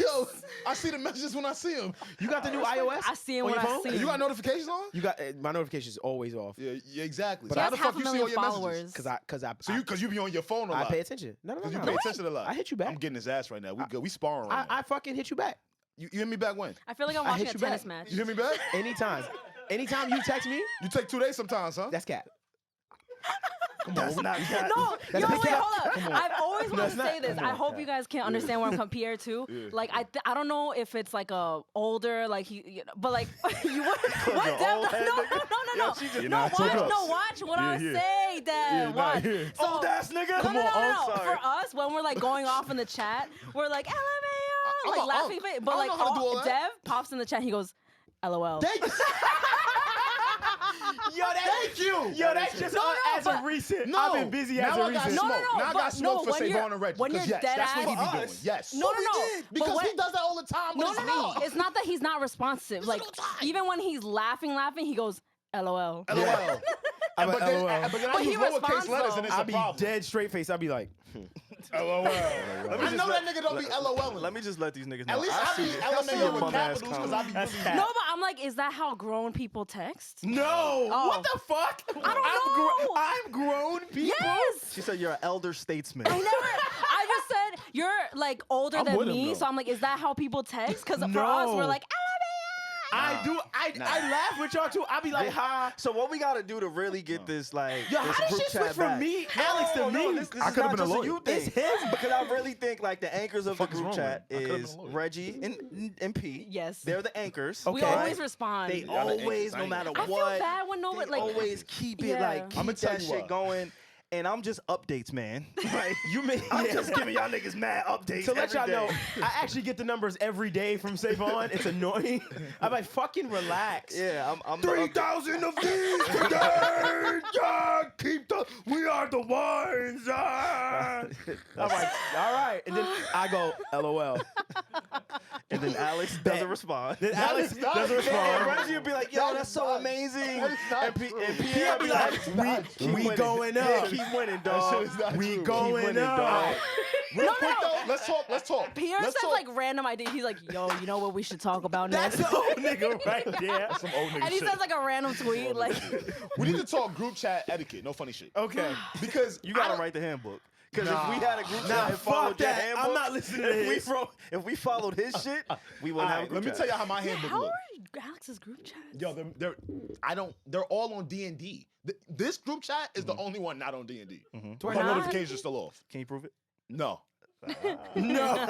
Yo, I see the messages when I see them. You got the new iOS? I see him on when your I phone? see him. You got notifications on? You got my notifications always off. Yeah, exactly. But So He how has the fuck half a you see all million your followers. messages? Cause You be on your phone a I lot. pay attention. No, Because you pay attention a lot. I hit you back. I'm getting his ass right now. We good. We sparring right now. I fucking hit you back You hit me back when? I feel like I'm I watching hit a you tennis back. match. You hit me back? anytime. Anytime you text me, You take 2 days sometimes, huh? that's cat. That's not cat. No, That's yo, not wait, cat. hold up. I've always wanted to That's say not- this. I hope you guys can understand where I'm compared to. Like, I don't know if it's like a older, like but like you what? What? Dev? old head No, nigga. no. You're No, not too watch, close. no, watch what I yeah. say, Dev. nah, Watch. yeah. So, Old ass nigga. No, I'm sorry. For us, when we're like going off in the chat, we're like LMAO, I'm like a laughing, unk. but I like don't know how to do all that. Dev pops in the chat, he goes, LOL. Thank you. Thank you. Yo, that's just as a recent. No. I've been busy as now a I got recent. smoke. No, Now I but got smoke for when you're- Savon and Reggie. when 'cause you're yes, dead that's what he ass- be doing. Yes. No, But we no. did, But because when- he does that all the time. No, with no, his no. feet. It's not that he's not responsive. Like, all the time. even when he's laughing, he goes, LOL. LOL. I'm But like, then, LOL. but then I But use he lowercase responds, letters though. and it's I'll a be problem. dead straight face. I'll be like, LOL. I know that nigga don't be LOLing. Let me just let these niggas know. At least I be see LMAO your with bum ass capitals because I be comment. really. No, but I'm like, is that how grown people text? no. Oh. What the fuck? I don't know. I'm grown people. Yes. She said you're an elder statesman. I just said you're like older I'm than with him, me, though. so I'm like, is that how people text? Because for No. us, we're like, I do. I laugh with y'all too. I'll be like, ha. So what we gotta do to really get this like Yo, this how did group shit switch chat from back? me, Alex, to me? This I is could've not been a just a lawyer. you thing. It's him. Because I really think like the anchors of the fuck is group wrong chat with me? I could've is been a lawyer. Reggie and P. Yes. They're the anchors. we Okay. always respond. They Y'all the always, anchors. I no ain't matter gonna- I feel what, bad when they nobody like. always keep it Yeah. like I'ma keep tell that you shit why. going. And I'm just updates, man. Like You may. I'm just giving y'all niggas mad updates. To let y'all every know, day. I actually get the numbers every day from Savon. It's annoying. I'm like, fucking relax. Yeah, I'm the update. 3,000 of these today. Yeah, we are the ones. I'm like, all right. And then I go, LOL. And then Alex Bet. doesn't respond. Then Alex is not doesn't fair. And respond. Reggie would be like, yo, That that's is so not- amazing. that is not And true. Pierre I'll be be like, like, keep we winning. going Yeah, up. keep winning, That dog. shit is not We true. going winning, up. dog. Real quick though, let's talk. Pierre Let's says talk. like random ideas. He's like, yo, you know what we should talk about That's next? the old nigga right there. Some old nigga And he shit. says like a random tweet, like, We need to talk group chat etiquette. No funny shit. Okay. Because You gotta I- write the handbook. Because Nah. if we had a group Nah, chat and followed fuck your that. handbook, I'm not listening to his. if we followed his shit, we wouldn't All have a right, group let me chat. tell you how my handbook how look. are Alex's group chat? Yo, they're all on D&D. This group chat is the only one not on D&D. We're My not? notifications are still off. Can you prove it? No. No.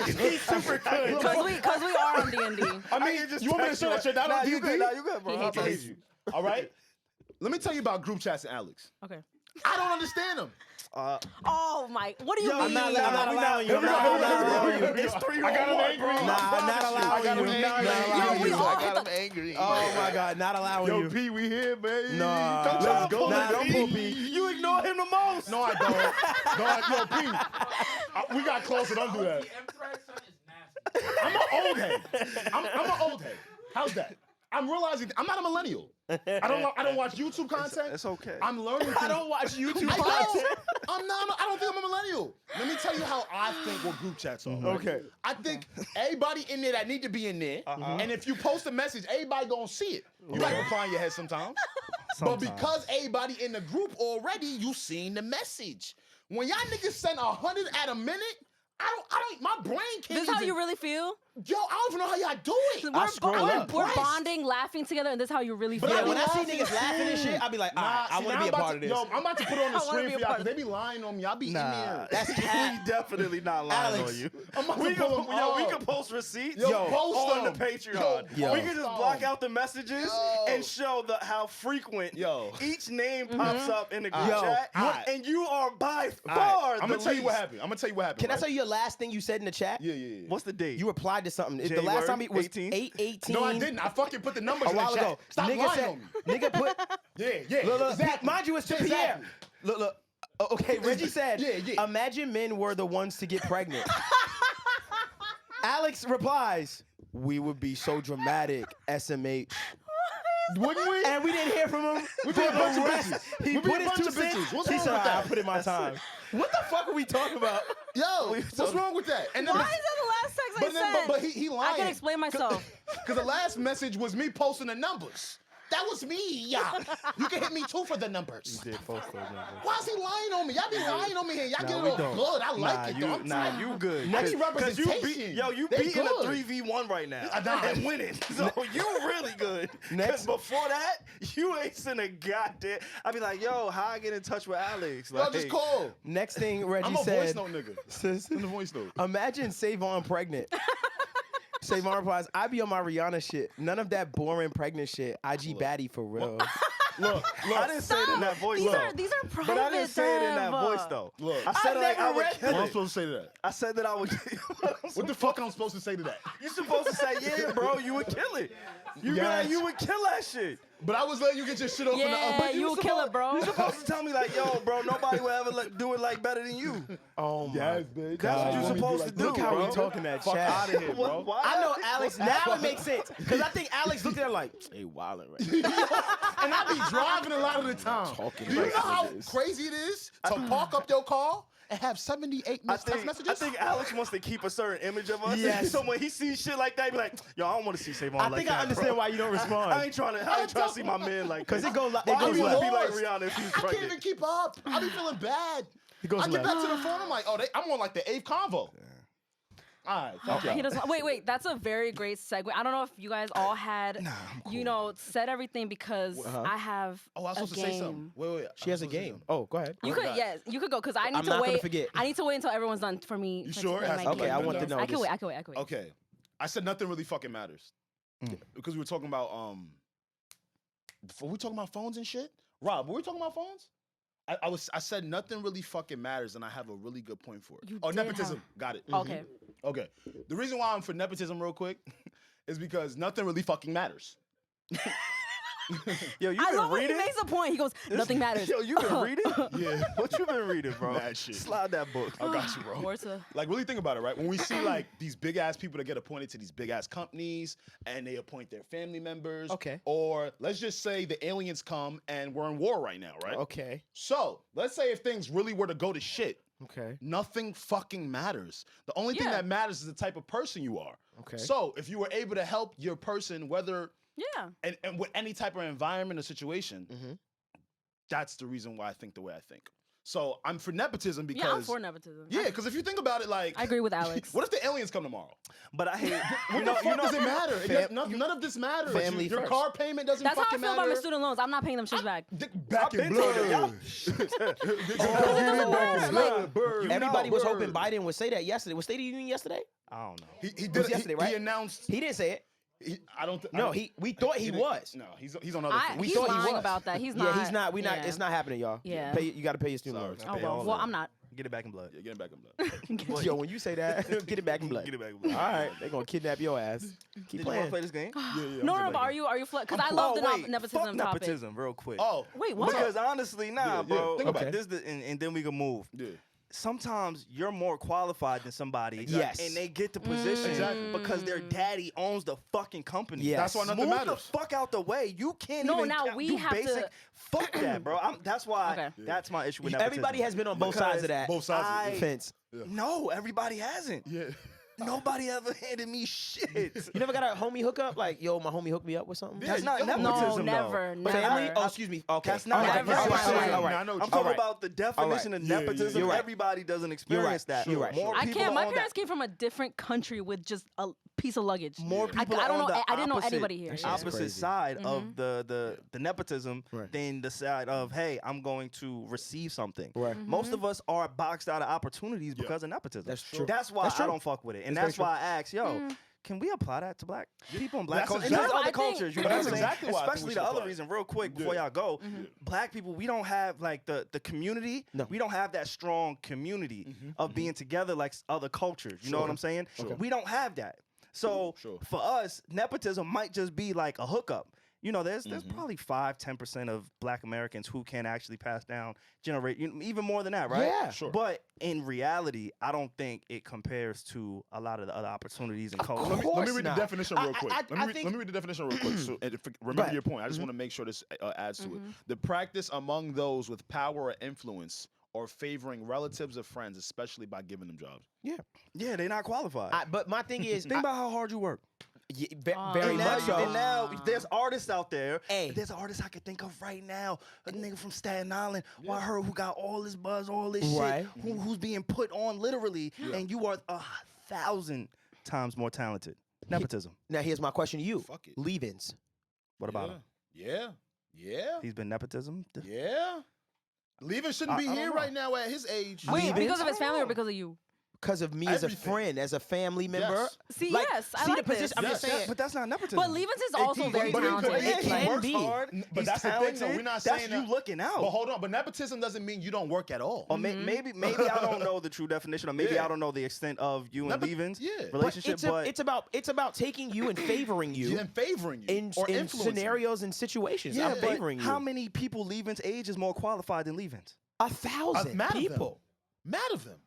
He's super good. Because we are on D&D. I mean, you want me to show that you're not on you D&D? good, you good, bro. He I'll hates believe us. you. All right? Let me tell you about group chats and Alex. Okay. I don't understand them. Oh my, what do you Yo, mean? I'm not allowing you. Here we go, I'm here we not go, allowing here we you. go. It's 3 I got him on 1, angry. bro. Nah, not allowing I got him you. angry. Not allowing Yo, we you. all I hit got the- him angry. Oh my God, not allowing Yo, you. P, we here, baby. Nah, Don't try to pull nah, it, don't P. pull P. You ignore him the most. No, I don't. Yo, P, we got closer. Don't do that. I'm an old head. I'm an old head. How's that? I'm realizing I'm not a millennial. I don't watch YouTube content. It's okay. I'm learning. I don't watch YouTube I content. don't. I don't think I'm a millennial. Let me tell you how I think what group chats are. Right? Okay. I think everybody in there that need to be in there, and if you post a message, everybody gonna see it. You might reply in your head sometimes. But because everybody in the group already, you seen the message. When y'all niggas send 100 at a minute, my brain can't. This is how you really feel? Yo, I don't even know how y'all do it. We're bonding, laughing together, and this is how you really feel. Yeah, when I see niggas laughing and shit, I be like, I want to be a part of this. Yo, I'm about to put on the screen for y'all because they be lying on me. Y'all be in there. That's we definitely not lying on you. We can post receipts on the Patreon. We can just block out the messages and show how frequent each name pops up in the group chat. And you are by far I'm going to tell you what happened. Can I tell you your last thing you said in the chat? Yeah. What's the date? You replied to something. The last time it was 8/18. No, I didn't. I fucking put the numbers a while in the chat. ago. Stop lying on me. Nigga put. Yeah. Look, exactly. mind you, it's to Pierre. Look. Okay, Reggie said, Yeah. imagine men were the ones to get pregnant. Alex replies, we would be so dramatic, SMH. Wouldn't we? And we didn't hear from him. We'd be a bunch of bitches. He put his 2 cents. What's He wrong said, with that? I put in my time. What the fuck are we talking about? Yo, what's wrong with that? And then Why is that the last text I sent? But he lying. I can explain myself. Because the last message was me posting the numbers. That was me, y'all. You can hit me too for the numbers. You did post those numbers. Why is he lying on me? Y'all be lying on me here. Y'all get it all good. I like it, though. You good. Next representation. You beating a 3v1 right now and winning. So you really good. Because before that, you ain't seen a goddamn. I be like, yo, how I get in touch with Alex? Yo, just call. Next thing Reggie I'm a said. voice note nigga. I'm the voice note. Imagine Savon pregnant. Savon replies, I be on my Rihanna shit. None of that boring pregnant shit. IG baddie for real. Look, I didn't say it in that voice. These are private. But I didn't say it in that voice though. Look, I said like I would kill what am I it. supposed to say to that? I said that I would. What the fuck I'm supposed to say to that? You supposed to say, yeah, bro, you would kill it. You be like, you would kill that shit. But I was letting you get your shit off in the Yeah, you would kill it, bro. You supposed to tell me like, yo, bro, nobody will ever do it like better than you. Oh my bitch. That's what you supposed to do. Look how bro. we talking that Fuck chat. out of here, bro. I know Alex. Now it makes sense. Because I think Alex looked at her like, hey, wildin' right now. And I be driving a lot of the time. Do you know how crazy it is to park up your car and have 78 text messages? I think Alex wants to keep a certain image of us. Yes. So when he sees shit like that, he be like, yo, I don't want to see Savon like that. I think I understand why you don't respond. I ain't trying to see my man like Because it goes like, I be want to be lost. like Rihanna if he's I can't pregnant. even keep up. I be feeling bad. goes I get left. back to the phone. I'm like, I'm on like the 8th convo. All right, fuck He y'all. doesn't. Wait. That's a very great segue. I don't know if you guys all had, said everything because I have Oh, I was supposed a to game. say something. Wait. She has a game. Oh, go ahead. You could, yes, you could go because I need I'm to not gonna wait. forget. I need to wait until everyone's done for me. You to sure? explain It has my to be game. Okay, I want to know I can this. wait. I can wait. Okay. I said nothing really fucking matters. Because we were talking about, before we talking about phones and shit? Rob, were we talking about phones? I said nothing really fucking matters, and I have a really good point for it. You Oh, did nepotism. have- Got it. Okay. Okay. The reason why I'm for nepotism real quick is because nothing really fucking matters. Yo, you I been love when he reading? makes a point. He goes, nothing matters. Yo, you been reading? Yeah. What you been reading, bro? Mad shit. Slide that book. I got you, bro. Where's the- Like, really think about it, right? When we see, like, these big-ass people that get appointed to these big-ass companies and they appoint their family members. Okay. Or let's just say the aliens come and we're in war right now, right? Okay. So, let's say if things really were to go to shit, Okay. nothing fucking matters. The only thing Yeah. that matters is the type of person you are. Okay. So, if you were able to help your person, whether Yeah. and with any type of environment or situation, Mm-hmm. that's the reason why I think the way I think. So I'm for nepotism because Yeah, I'm for nepotism. yeah, because if you think about it, like I agree with Alex. what if the aliens come tomorrow? But I hate. What the fuck does it matter? None of this matters. Family Your first. car payment doesn't That's how I fucking feel matter. about my student loans. I'm not paying them shit back. Back in I've been told blood. Everybody was hoping Biden would say that yesterday. Was State of the Union yesterday? I don't know. He It was did yesterday, right? He announced. He didn't say it. I don't. No, we thought he didn't- was. No, he's on other things. We He's thought he lying was. about that. He's not. Yeah, he's not. We not. yeah. It's not happening, y'all. Yeah. You got to pay your student loans. Oh, Pay all well, of I'm not. Get it back in blood. Yeah, get it back in blood. Yo, when you say that, get it back in blood. Get it back in blood. All right, they're gonna kidnap your ass. Keep Did you want playing. to play this game? No, but are you Because I love the Fuck nepotism topic. nepotism, real quick. Oh, Wait, what? Because honestly, nah, Yeah, bro. think about it. This and then we can move. yeah. sometimes you're more qualified than somebody. Yes. And they get the position because their daddy owns the fucking company. Yes. That's why nothing Move matters. the fuck out the way. You can't No, even now do we have basic. to- Fuck that, bro. That's why. Okay. That's my issue with nepotism. Everybody has been on both sides of that. Both sides of the fence. No, everybody hasn't. Yeah. Nobody ever handed me shit. You never got a homie hookup? Like, yo, my homie hooked me up with something? That's not No, nepotism, No, though. never, But never. Family? Oh, excuse me. Okay. That's not Never. nepotism. All right. I know what I'm you- talking all right. about the definition of Yeah, yeah, nepotism. you're right. Everybody doesn't experience that. You're right. More I people can't. My on parents that. came from a different country with just a piece of luggage. More people I don't on know. the I didn't know opposite- anybody here. That Yeah. shit's opposite crazy. side of the nepotism Right. than the side of, hey, I'm going to receive something. Right. Most of us are boxed out of opportunities because of nepotism. That's true. That's why That's true. I don't fuck with it. And That's that's very why I ask, yo, can we apply that to black people and black That's culture? exactly- And there's No, other I think- cultures, you But know that's what I'm saying? exactly why I think we Especially should the other apply it. reason, real quick, before y'all go, black people, we don't have like the community. No. We don't have that strong community of being together like other cultures. You know what I'm saying? We don't have that. So Sure. for us, nepotism might just be like a hookup. You know, there's probably 5-10% of Black Americans who can actually pass down, generate even more than that, right? Yeah. Sure. But in reality, I don't think it compares to a lot of the other opportunities and culture. course. Let me read not. the definition real quick. I Let me think- read the definition real quick. So, and remember ahead. your point. I just want to make sure this adds to it. The practice among those with power or influence or favoring relatives or friends, especially by giving them jobs. Yeah, they're not qualified. But my thing is, Think about how hard you work. very And much so. now there's artists out there. Hey. There's an artist I can think of right now. A nigga from Staten Island. Who I heard who got all this buzz, all this Right. shit. Who's being put on literally. And you are 1,000 times more talented. Nepotism. Now, here's my question to you. Fuck it. Leave-ins. What about him? Yeah. Yeah. He's been nepotism. Yeah. Leaving shouldn't be I don't here know. right now at his age. Wait, Leave-ins? because of his family or because of you? Because of me as a Everything. friend, as a family member. Yes. See, Like, yes, I see like the position. this. I'm Yes. just saying. But that's not nepotism. But Leavens is also He- very but he- talented. but it he can works be. hard. But He's that's the thing, talented. though. We're not That's saying you that. looking out. But hold on. But nepotism doesn't mean you don't work at all. Or maybe I don't know the true definition, or maybe Yeah. I don't know the extent of you and Leavens yeah. But relationship. But it's about taking you and favoring you And favoring you. in or influencing you. scenarios and situations. yeah, I'm but favoring you. how many people Leavens' age is more qualified than Leavens? 1,000 Mad of them. people. Mad of them.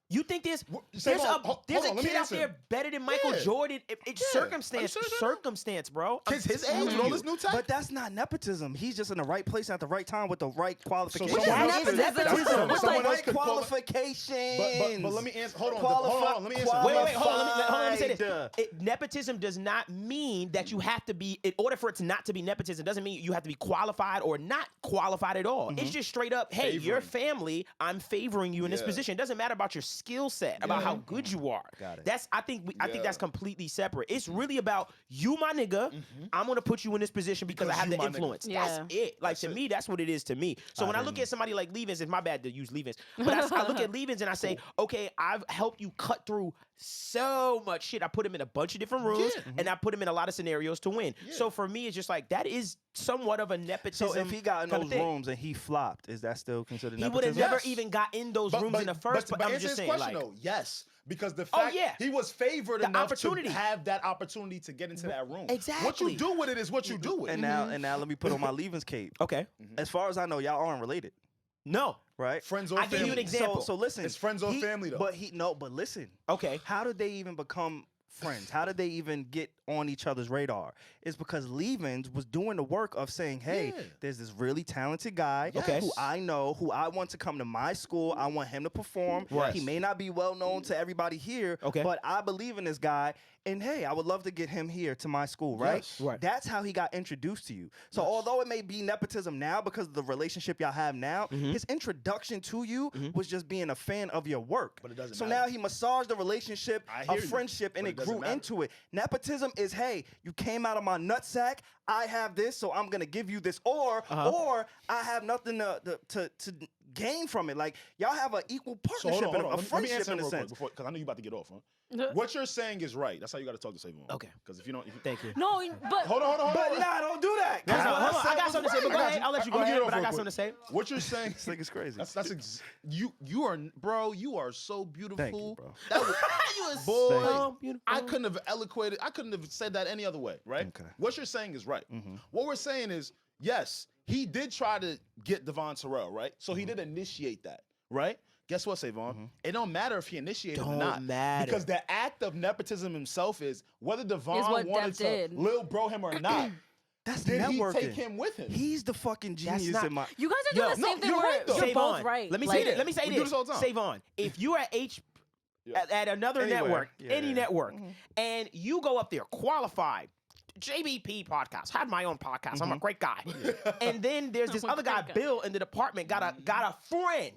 You think there's Say, hold on, there's hold a on, let me kid out answer. there better than Michael Yeah. Jordan? It's Yeah. circumstance, Are you sure? circumstance, bro. I'm His age telling with all you. this new tech. But that's not nepotism. He's just in the right place at the right time with the right qualifications. someone That else is could- nepotism. someone What's else right could quali- qualifications. But let me answer. Hold on. Qualifi- Hold on. Let me answer. Wait, hold on. Let me say this. Qualified. Nepotism does not mean that you have to be, in order for it to not to be nepotism, doesn't mean you have to be qualified or not qualified at all. It's just straight up, hey, your family, I'm favoring you in this Yeah. position. It doesn't matter about your skill set, about how good you are. Got it. That's, I think Yeah. that's completely separate. It's really about you, my nigga. I'm gonna put you in this position because I Because have you the my nigga. influence. Yeah. That's it. Like, to me, that's what it is to me. So when I look at somebody like Leavens, it's my bad to use Leavens, but I look at Leavens and I say, okay, I've helped you cut through so much shit. I put him in a bunch of different rooms and I put him in a lot of scenarios to win. So for me, it's just like, that is somewhat of a nepotism. So if he got in kind of those thing. rooms and he flopped, is that still considered He nepotism? would have never Yes. even got in those rooms in the first. But I'm answer just his saying, question, like, though, yes, because the Oh, fact yeah. he was favored The enough opportunity. to have that opportunity to get into that room. What Exactly. you do with it is what you do with And it. now let me put on my Leavens cape. okay, As far as I know, y'all aren't related, no, right? Friends or I give family. you an example. So listen, It's friends or family, though. But listen. okay. How did they even become friends? How did they even get on each other's radar? It's because Leavens was doing the work of saying, hey, Yeah. there's this really talented guy Okay. who I know, who I want to come to my school. I want him to perform. Right. He may not be well known to everybody here, Okay. but I believe in this guy. And hey, I would love to get him here to my school, right? Yes. Right. That's how he got introduced to you. So although it may be nepotism now because of the relationship y'all have now, his introduction to you was just being a fan of your work. But it doesn't so matter. now he massaged the relationship I hear of you, friendship and but it it doesn't grew matter. into it. Nepotism is, hey, you came out of my nutsack. I have this, so I'm gonna give you this, or I have nothing to gain from it. Like y'all have an equal So hold partnership on, and hold on. a Let me friendship answer in him a real quick sense. before, because I know you about to get off, huh? What you're saying is right. That's how you got to talk to Savon. Okay. Because if you don't, Thank you. No, but hold on. But nah, don't do that. 'cause Hold what on, said I got was something to say, but right. go ahead. I'll let you go I'ma get ahead, off but I real got quick. something to say. What you're saying? This nigga's crazy. You are, bro. You are so beautiful. Thank you, bro. That was, You are boy. so beautiful. I couldn't have eloquated. I couldn't have said that any other way, right? Okay. What you're saying is right. What we're saying is, yes, he did try to get Devvon Terrell, right? So he did initiate that, right? guess what, Savon? It don't matter if he initiated or Don't not. matter. Because the act of nepotism himself is whether Devvon what wanted Dev to did. Lil Bro him or not. That's Did networking. he take him with him? He's the fucking genius not- in my. You guys are doing the same thing. you're right, though. You're both Savon, right. Let me Like, say this. Let me say we do this. this all the time. Savon, if you're at at another Anywhere. network, Yeah. any network, and you go up there qualified, JBP podcast, had my own podcast. I'm a great guy. And then there's this I'm a other guy, great guy. Bill, in the department, got a friend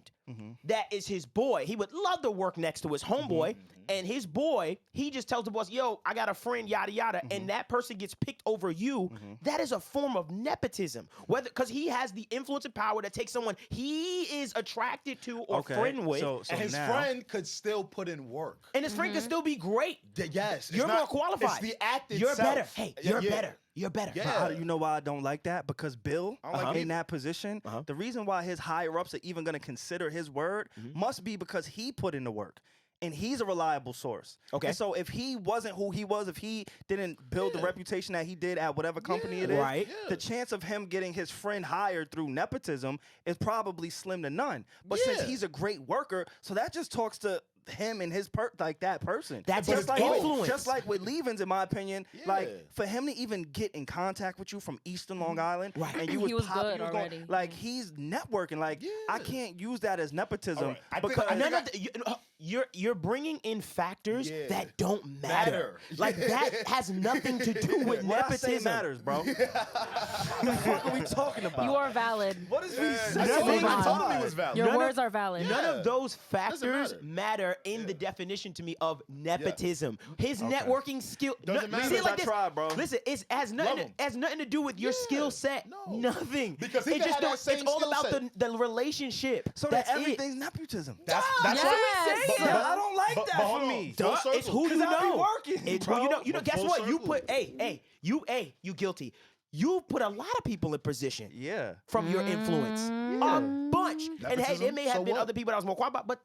that is his boy. He would love to work next to his homeboy. And his boy, he just tells the boss, yo, I got a friend, yada, yada. And that person gets picked over you. That is a form of nepotism. Because he has the influence and power to take someone he is attracted to or friend with. So and his now, friend could still put in work. and his friend can still be great. Yes. You're more qualified. It's the act You're itself. better. Hey, Yeah, you're yeah. better. You're better. Yeah. How do you know why I don't like that? Because Bill, I don't like in it. that position, the reason why his higher ups are even going to consider his word must be because he put in the work. And he's a reliable source. Okay. And so if he wasn't who he was, if he didn't build the reputation that he did at whatever company it is, Right. the chance of him getting his friend hired through nepotism is probably slim to none. But since Yeah. he's a great worker, so that just talks to him and his that person. That's just his like influence. Just like with Levens, in my opinion, like Yeah. for him to even get in contact with you from Eastern Long Island, Right. and you He was popping, good you was already. going, like he's networking. Like I Yeah. can't use that as nepotism All right. I think- because I think None of you're bringing in factors Yeah. that don't matter. Like that has nothing to do with what I nepotism. say matters, bro. What the fuck are we talking about? You are valid. What is I we told saying? him- I told him he was valid. Your None of- words are valid. None Yeah. of those factors matter. matter in the definition to me of nepotism. His networking skill Doesn't matter. See it like I this. tried, bro. Listen, it has him. nothing to do with your Yeah. skill set. No. Nothing. Because he it could just have that don't- same it's all skill about set. the relationship. So That's that it. everything's nepotism. That's Yes. what Yes. But- But I don't like that hold for on. me. Full Duh, it's circle. who you 'Cause I be know. working, It's bro. who you know. You know. But Guess full what? You circle. put. You guilty. You put a lot of people in position Yeah. from your influence. Yeah. A bunch. And hey, there Nepotism, may have so been what? other people that was more qualified, but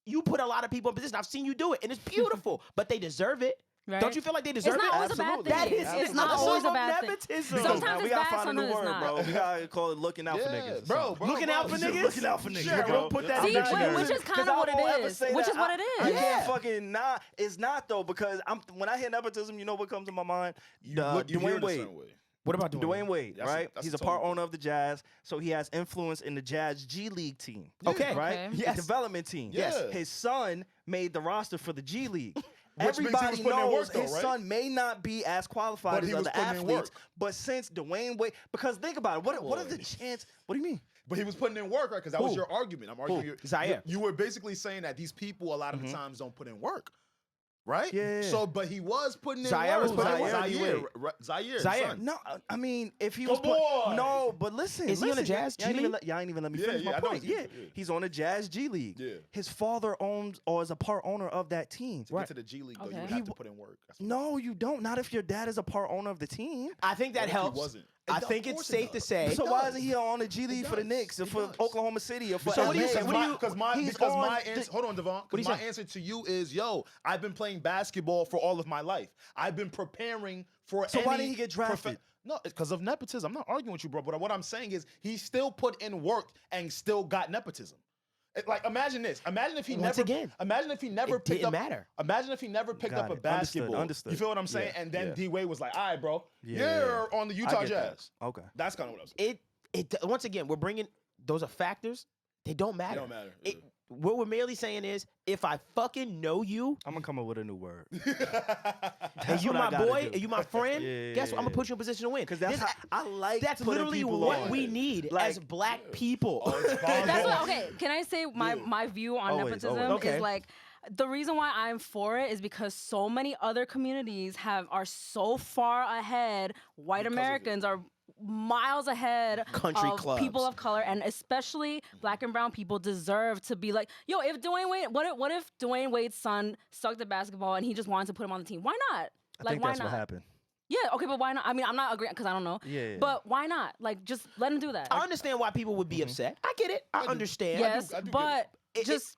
you put a lot of people in position. I've seen you do it, and it's beautiful. But they deserve it. Right. Don't you feel like they It's deserve not it? always a bad Absolutely. thing. That is It's not always a bad thing. nepotism. Sometimes Now, we it's gotta bad, find a new sometimes it's word, not. bro. We gotta call it looking out for Yeah, niggas. bro. Looking out for niggas? Looking out for niggas. Sure, bro. we'll put that in See, the dictionary. which is kind of what it is. Which is what it I is. Yeah. can't fucking not. It's not though because when I hear nepotism, you know what comes to my mind? You hear Dwayne it a Wade. certain way. What about Dwayne Wade, That's a- right? that's He's a a part total- owner of the Jazz, so he has influence in the Jazz G League team. Okay. Right? Okay. Yes. The development team. Yes. His son made the roster for the G League. Which means he was Everybody putting in knows work, though, his right? son may not be as qualified But as he was other putting in athletes, work. but since Dwayne Wade, because think about it, what are the chance? What do you mean? But he was putting in work, right? Because that was Who? your argument. I'm arguing. Zaire. You were basically saying that these people a lot of the times don't put in work, right? Yeah. So, but he was putting in Zaire work. was putting in work. Zaire. Zaire. son. No, I mean if he Come was on. no, but listen, Is he on the listen, Jazz y'all ain't G even League? y'all ain't even let me Yeah, finish yeah, my I know point. he's- Yeah, yeah. he's on the Jazz G League. Yeah. His father owns or is a part owner of that team. To get to the G League, though, you Okay. would He have to w- put in work. That's what- No, you don't. Not if your dad is a part owner of the team. I think that What if he helps. wasn't? I Of think it's course it safe to does. say. So It why does. isn't he on the G League for the does. Knicks or It for does. Oklahoma City or for So LA? what do you say? What do you- Because He's my on answer, the- hold on, Devvon. do you Because my say? answer to you is, yo, I've been playing basketball for all of my life. I've been preparing for. So why any didn't he get drafted? No, it's because of nepotism. I'm not arguing with you, bro. But what I'm saying is, he still put in work and still got nepotism. Like, imagine this. Imagine if he Once never. again, Imagine if he never it picked didn't up. matter. Imagine if he never picked Got up a it. basketball. Understood. You feel what I'm saying? Yeah, And then yeah. D Wade was like, "All right, bro, Yeah. you're on the I Utah get that. Jazz." Okay. That's kind of what I'm saying. Once again, we're bringing those are factors. They don't matter. It don't matter. What we're merely saying is, if I fucking know you, I'm gonna come up with a new word. and you what I my gotta boy, do. and you my friend, Yeah, guess what? I'm yeah, gonna put you in position to win. Because that's This- how I like. that's putting literally people what on. we need Like- as black people. That's what, okay, can I say my view on Always, nepotism always. Okay. is like the reason why I'm for it is because so many other communities are so far ahead. White Because of Americans are miles ahead Country of clubs. people of color, and especially black and brown people deserve to be like, yo, if Dwayne Wade, what if Dwayne Wade's son sucked at basketball and he just wanted to put him on the team? Why not? I Like, think why that's not? what happened. Yeah, okay, but why not? I mean, I'm not agreeing because I don't know. Yeah. But why not? Like, just let him do that. I understand why people would be upset. I get it. I understand. yes, I do get but it. just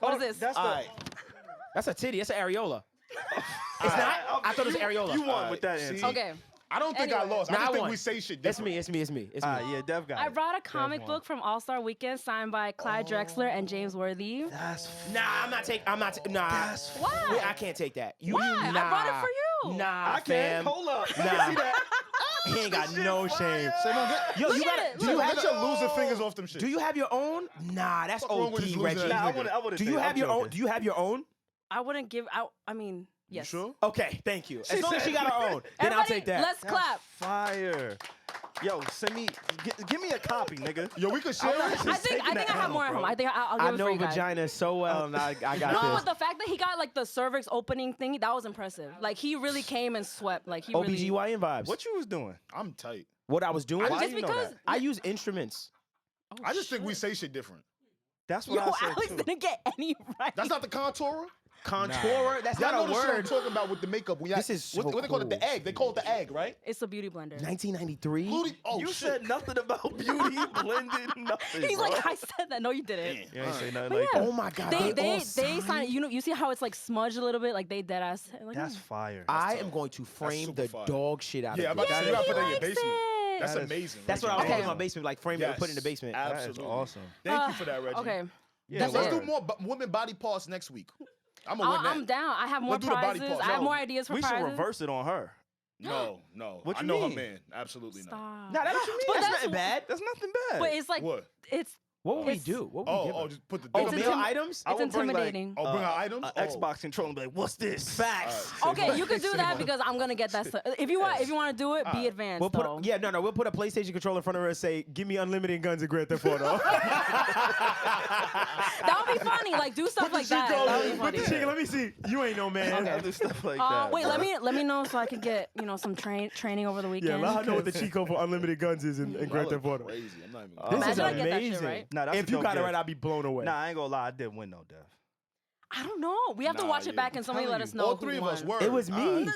What is this? That's a titty. That's an areola. It's not? I thought it was areola. You won with that answer. Okay. I don't think I lost. I just think we say shit different. It's me. Yeah, Dev got it. I brought a comic book from All-Star Weekend signed by Clyde Drexler and James Worthy. I'm not taking. Why? I can't take that. Why? Nah. I brought it for you. Nah, I can't. Hold up. Nah. See that? He ain't got no shame. Yo, you got. Do you have your losing fingers off them shit? Do you have your own? Nah, that's OD, Reggie. Nah, I wouldn't Do you have your own? Do you have your own? I wouldn't give out. I mean, yes. You sure? Okay, thank you. As long as she got her own, then I'll take that. Let's clap. Fire. Yo, send me. Give me a copy, nigga. Yo, we could share it. I think I have more at home. I think I'll give it for you guys. I know vagina so well, and I got this. No, but the fact that he got like the cervix opening thing, that was impressive. Like he really came and swept. Like he really. OBGYN vibes. What you was doing? I'm tight. What I was doing? Just because I use instruments. I just think we say shit different. That's what I said Alex too. didn't get any right. That's not the contourer? Contourer? That's Y'all not know a the shit I'm word. talking about with the makeup. This is so what they call it? The cool. egg. They call it the egg, right? It's a beauty blender. 1993. Oh, You shit. said nothing about beauty, blended, nothing. He's bro. like, I said that. No, you didn't. You ain't say nothing But like yeah. that. Oh my God. They signed. You see how it's like smudged a little bit, like they dead ass. Like, That's fire. I am going to frame super the fire. dog shit out Yeah, of I'm this. about to say you gotta put that in your likes basement. it. That's That is- amazing. That's what I Reggie. was Okay. in my basement, like frame it and put it in the basement. That is Absolutely. awesome. Thank you for that, Reggie. Okay. Yeah, Let's word. do more women body parts next week. I'm gonna win that. I'm down. I have more Let's do the body prizes. parts. I have No, more ideas for We should prizes. reverse it on her. No. What I you know mean? her man. Absolutely not. Stop. Nah, that's what you mean. But That's that's nothing bad. That's nothing bad. But it's like What? it's What would we It's- do? What would we give her? Just put the. Oh, It's male intim- items? I it's would bring, like, intimidating. bring our items. An Xbox controller and be like, what's this? Facts. Okay, you can do that because I'm gonna get that stuff. If you want to do it, be advanced. We'll though. we'll put a PlayStation controller in front of her and say, "Give me unlimited guns and Grand Theft Auto." That would be funny. Like do stuff like that. That would be funny. Chick, let me see. You ain't no man. I'll do stuff like that. Wait, bro. let me know so I can get some training over the Yeah, weekend. let her know what the cheat code for unlimited guns is in Grand Theft Auto. Crazy. I'm not even. This is Imagine I get that amazing. shit right. Nah, that's If a you dope got it gift. right, I'd be blown away. Nah, I ain't gonna lie, I did win though, Dev. I don't know. We have to Nah, watch it yeah, back and somebody telling let you. us know. All who three of won. us were. It was me. Alex,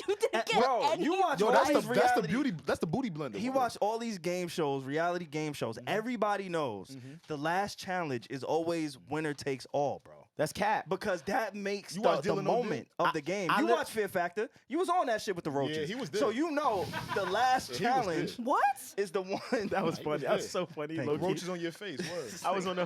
you didn't get Bro, any. you watch Yo, all that's these the reality. beauty. That's the booty blender. He Word. watched all these game shows, reality game shows. Everybody knows the last challenge is always winner takes all, bro. That's cap. Because that makes You the watch Deal or No Deal? moment of the game. I You li- watch Fear Factor. You was on that shit with the roaches. he was there. So you know the last was challenge What? is the one That was He funny. was That was good. so funny. Thank low you. key. Roaches on your face. Word. I was on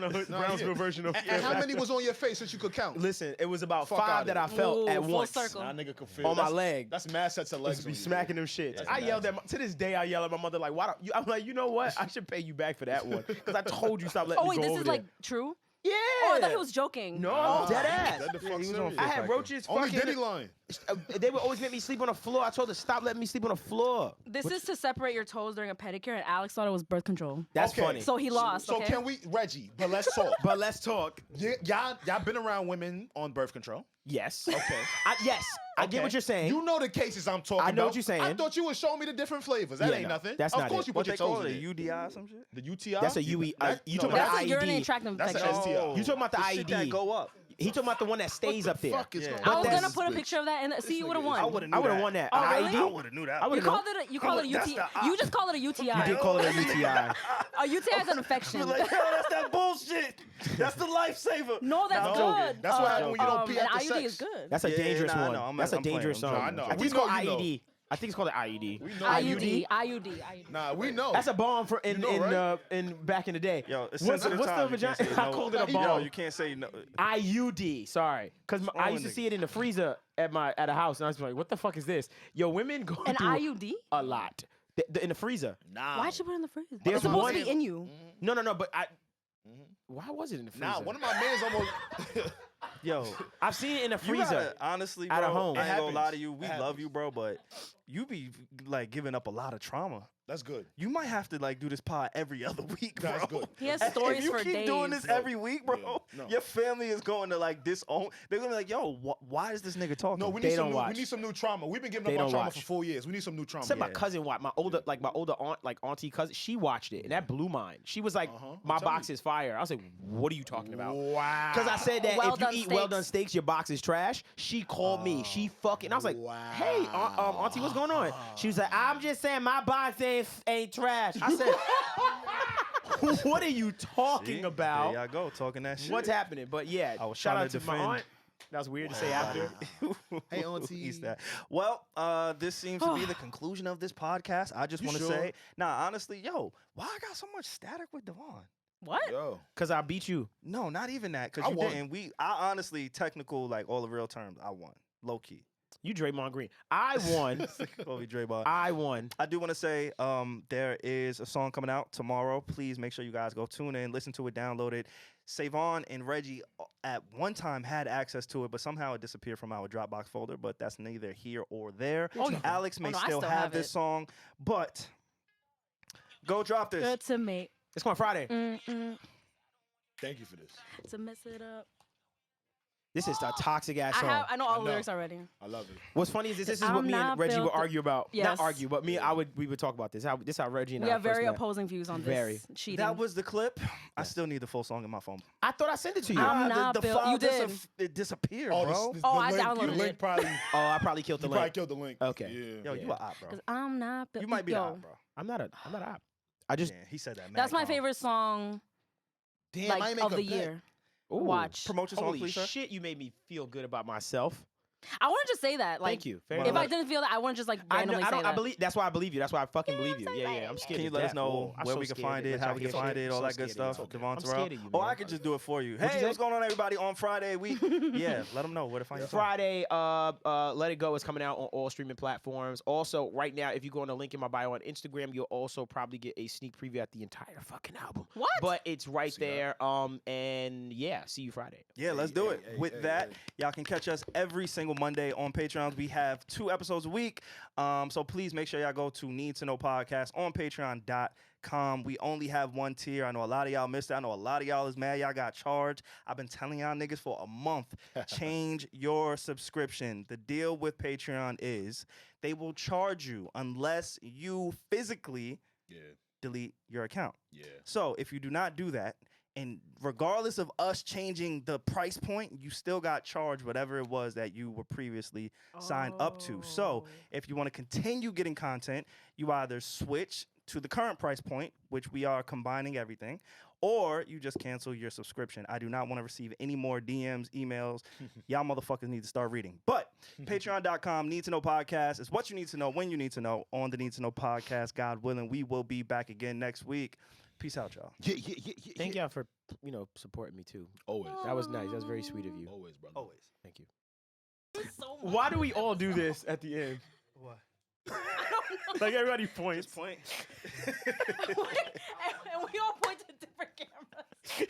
a Hood Nah, Brownsville yeah. version of. And how many was on your face that you could count? Listen, it was about Fuck 5 outta that I here. felt Ooh, at full once. circle. Nah, nigga could feel. On my That's- leg. That's mad sets of legs. Just be on you. smacking them shits. That's I yelled nasty. at to this day. I yell at my mother like, "Why don't you?" I'm like, you know what? I should pay you back for that one because I told you stop letting Oh me wait, go this over is there. like true. Yeah. Oh, I thought he was joking. No, Nah, I'm dead ass. That the fuck he was on serious. I had roaches. Only fucking, Diddy line. They would always make me sleep on the floor. I told her stop letting me sleep on the floor. This is to separate your toes during a pedicure, and Alex thought it was birth control. That's Okay. funny. So he lost. So okay? can we, Reggie? But let's talk. But let's talk. Y'all been around women on birth control? Yes. Okay. Yes. I get Okay. what you're saying. You know the cases I'm talking about. I know what you're saying. I thought you would show me the different flavors. That Yeah, ain't no, nothing. that's of not course it. you What put they your call toes it, a in it. UDI or some shit? The UTI? That's a UE. You talking about That's the a IED? urinary tract That's an infection. STI. You talking about the The shit that IED? go up. He talking about the one that stays up there. Fuck is Yeah. going I on? was But gonna that's- put a picture of that, and see, you would have won. I would have I would have won that. Oh, An really? I IED? would have knew that. I You would've called it a That's UTI. the- You just called it a UTI. You did call it a UTI. A UTI is an infection. Be like, yo, that's that bullshit. That's the lifesaver. No, that's I'm good. joking. That's what happens when you don't pee An after IUD sex. is good. That's a Yeah, dangerous nah, one. no, That's a I'm playing, dangerous I'm one. I know. I think We it's called know you know. IED. I think it's called an IED. We know. IUD. Nah, we know. That's a bomb for in You know, in back in the day. Yo, it's what's sensitive the time. You vagina? can't say I no. called it a Yo, bomb. you can't say no. IUD. Sorry, because I used to nigga? see it in the freezer at a house, and I was like, "What the fuck is this?" Yo, women go An through IUD? a lot in the freezer. Nah. Why'd you put it in the freezer? There's It's supposed one- to be in you. No, but I. Why was it in the freezer? Nah, one of my mans almost. Yo, I've seen it in the you freezer. gotta, honestly, bro, At a home. I ain't It gonna lie happens. to you. We It love you, bro, but you be like giving up a lot of trauma. That's good. You might have to like do this pod every other week, bro. That's good. He has If stories you for keep days. doing this every week, bro, no. your family is going to like disown. They're gonna be like, "Yo, why is this nigga talking?" No, we They need some don't new. watch. We need some new trauma. We've been giving They up our don't trauma watch. for 4 years. We need some new trauma. Said my cousin watched my older aunt, like auntie cousin. She watched it, and that blew mine. She was like, "My box is fire." I was like, "What are you talking about?" Wow. Because I said that Well if you done eat steaks. well done steaks, your box is trash. She called me. She fucking. I was like, "Hey, auntie, what's going on?" She was like, "I'm just saying my box ain't trash." I said, "What are you talking See? about? There y'all go talking that shit. What's happening?" But yeah, I was shout trying out to to my defend. aunt. That was weird to say after. Hey, auntie. He's that. Well, this seems to be the conclusion of this podcast. I just want to say, honestly, yo, why I got so much static with Devvon? What? Yo. Because I beat you. No, not even that. Because you didn't. I honestly, technical, like all the real terms, I won. Low key. You Draymond Green. I won. Kobe Draymond. I won. I do want to say there is a song coming out tomorrow. Please make sure you guys go tune in, listen to it, download it. Savon and Regi at one time had access to it, but somehow it disappeared from our Dropbox folder, but that's neither here or there. Alex may still have this song, but go drop this. Good to me. It's going Friday. Thank you for this. To mess it up. This is a toxic ass song. I know all the lyrics already. I love it. What's funny is this is what me and Regi would argue about. Yes. Not argue, but we would talk about this. This how Regi and I We have very met. opposing views on this. Cheating. That was the clip. I still need the full song in my phone. I thought I sent it to you. I'm not the built. file You did. It disappeared, Oh, bro. I link, downloaded the link it. probably. I probably killed the You link. probably killed the link. Okay. Yeah. Yo, you a op, bro. Because I'm not built. You might be a op, bro. I'm not a op. I just He said that. That's my favorite song Damn, I like ain't make of a the bet. year. Ooh. Watch. Promote your song, Holy please, sir. shit, you made me feel good about myself. I want to just say that. Like, Thank you. Fair If enough. I didn't feel that, I wouldn't just like I randomly say that. believe. That's why I believe you. That's why I fucking believe you. so Yeah. I'm scared. Can you to let us death. know Whoa, I'm where so we can scared find of it, how we can find it, all that good stuff? I'm Devvon scared Terrell. of you, Oh, man. I could just do it for you. What'd you Hey, say? what's going on, everybody? On Friday, let them know where to find your song. Friday, Let It Go is coming out on all streaming platforms. Also, right now, if you go on the link in my bio on Instagram, you'll also probably get a sneak preview at the entire fucking album. What? But it's right there. And yeah, see you Friday. Yeah, let's do it. With that, y'all can catch us every single Monday on Patreon. We have 2 episodes a week. So please make sure y'all go to Need to Know Podcast on patreon.com. We only have 1 tier. I know a lot of y'all missed it. I know a lot of y'all is mad. Y'all got charged. I've been telling y'all niggas for a month. Change your subscription. The deal with Patreon is they will charge you unless you physically delete your account. Yeah. So if you do not do that, and regardless of us changing the price point, you still got charged whatever it was that you were previously signed up to. So if you want to continue getting content, you either switch to the current price point, which we are combining everything, or you just cancel your subscription. I do not want to receive any more DMs, emails. Y'all motherfuckers need to start reading. But patreon.com, Need to Know Podcast is what you need to know when you need to know on the Need to Know Podcast. God willing, we will be back again next week. Peace out, y'all. Yeah. Thank y'all for supporting me too. Always. That was nice. That was very sweet of you. Always, brother. Always. Thank you. So much. Why do we all do this at the end? What? Like everybody points. Point. and we all point to different cameras.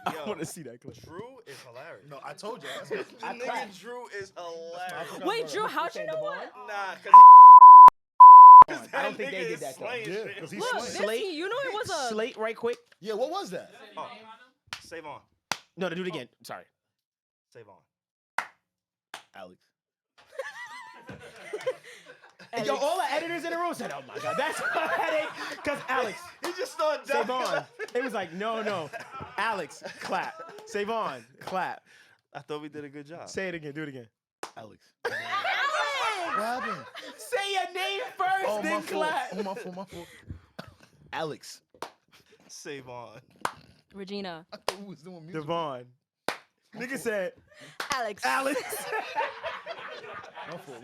I want to see that clip. Drew is hilarious. No, I told you. Nigga Drew is hilarious. Wait, Drew, how'd you know what? Nah, cause I don't think they did that though. Yeah, because he's Look, slaying. this, you know it was a. Slate right quick. Yeah, what was that? Save on. No, to do it again. Sorry. Save on. Alex. And yo, all the editors in the room said, "Oh my god, that's a headache." Because Alex, He just started save on. It was like, no. Alex, clap. Save on, clap. I thought we did a good job. Say it again. Do it again. Alex. Alex! What happened? Say your name first, then clap. Oh, my fault. Alex. Save on. Regina. I thought we was doing music. Devvon. Nigga said, Alex. Alex. My fault.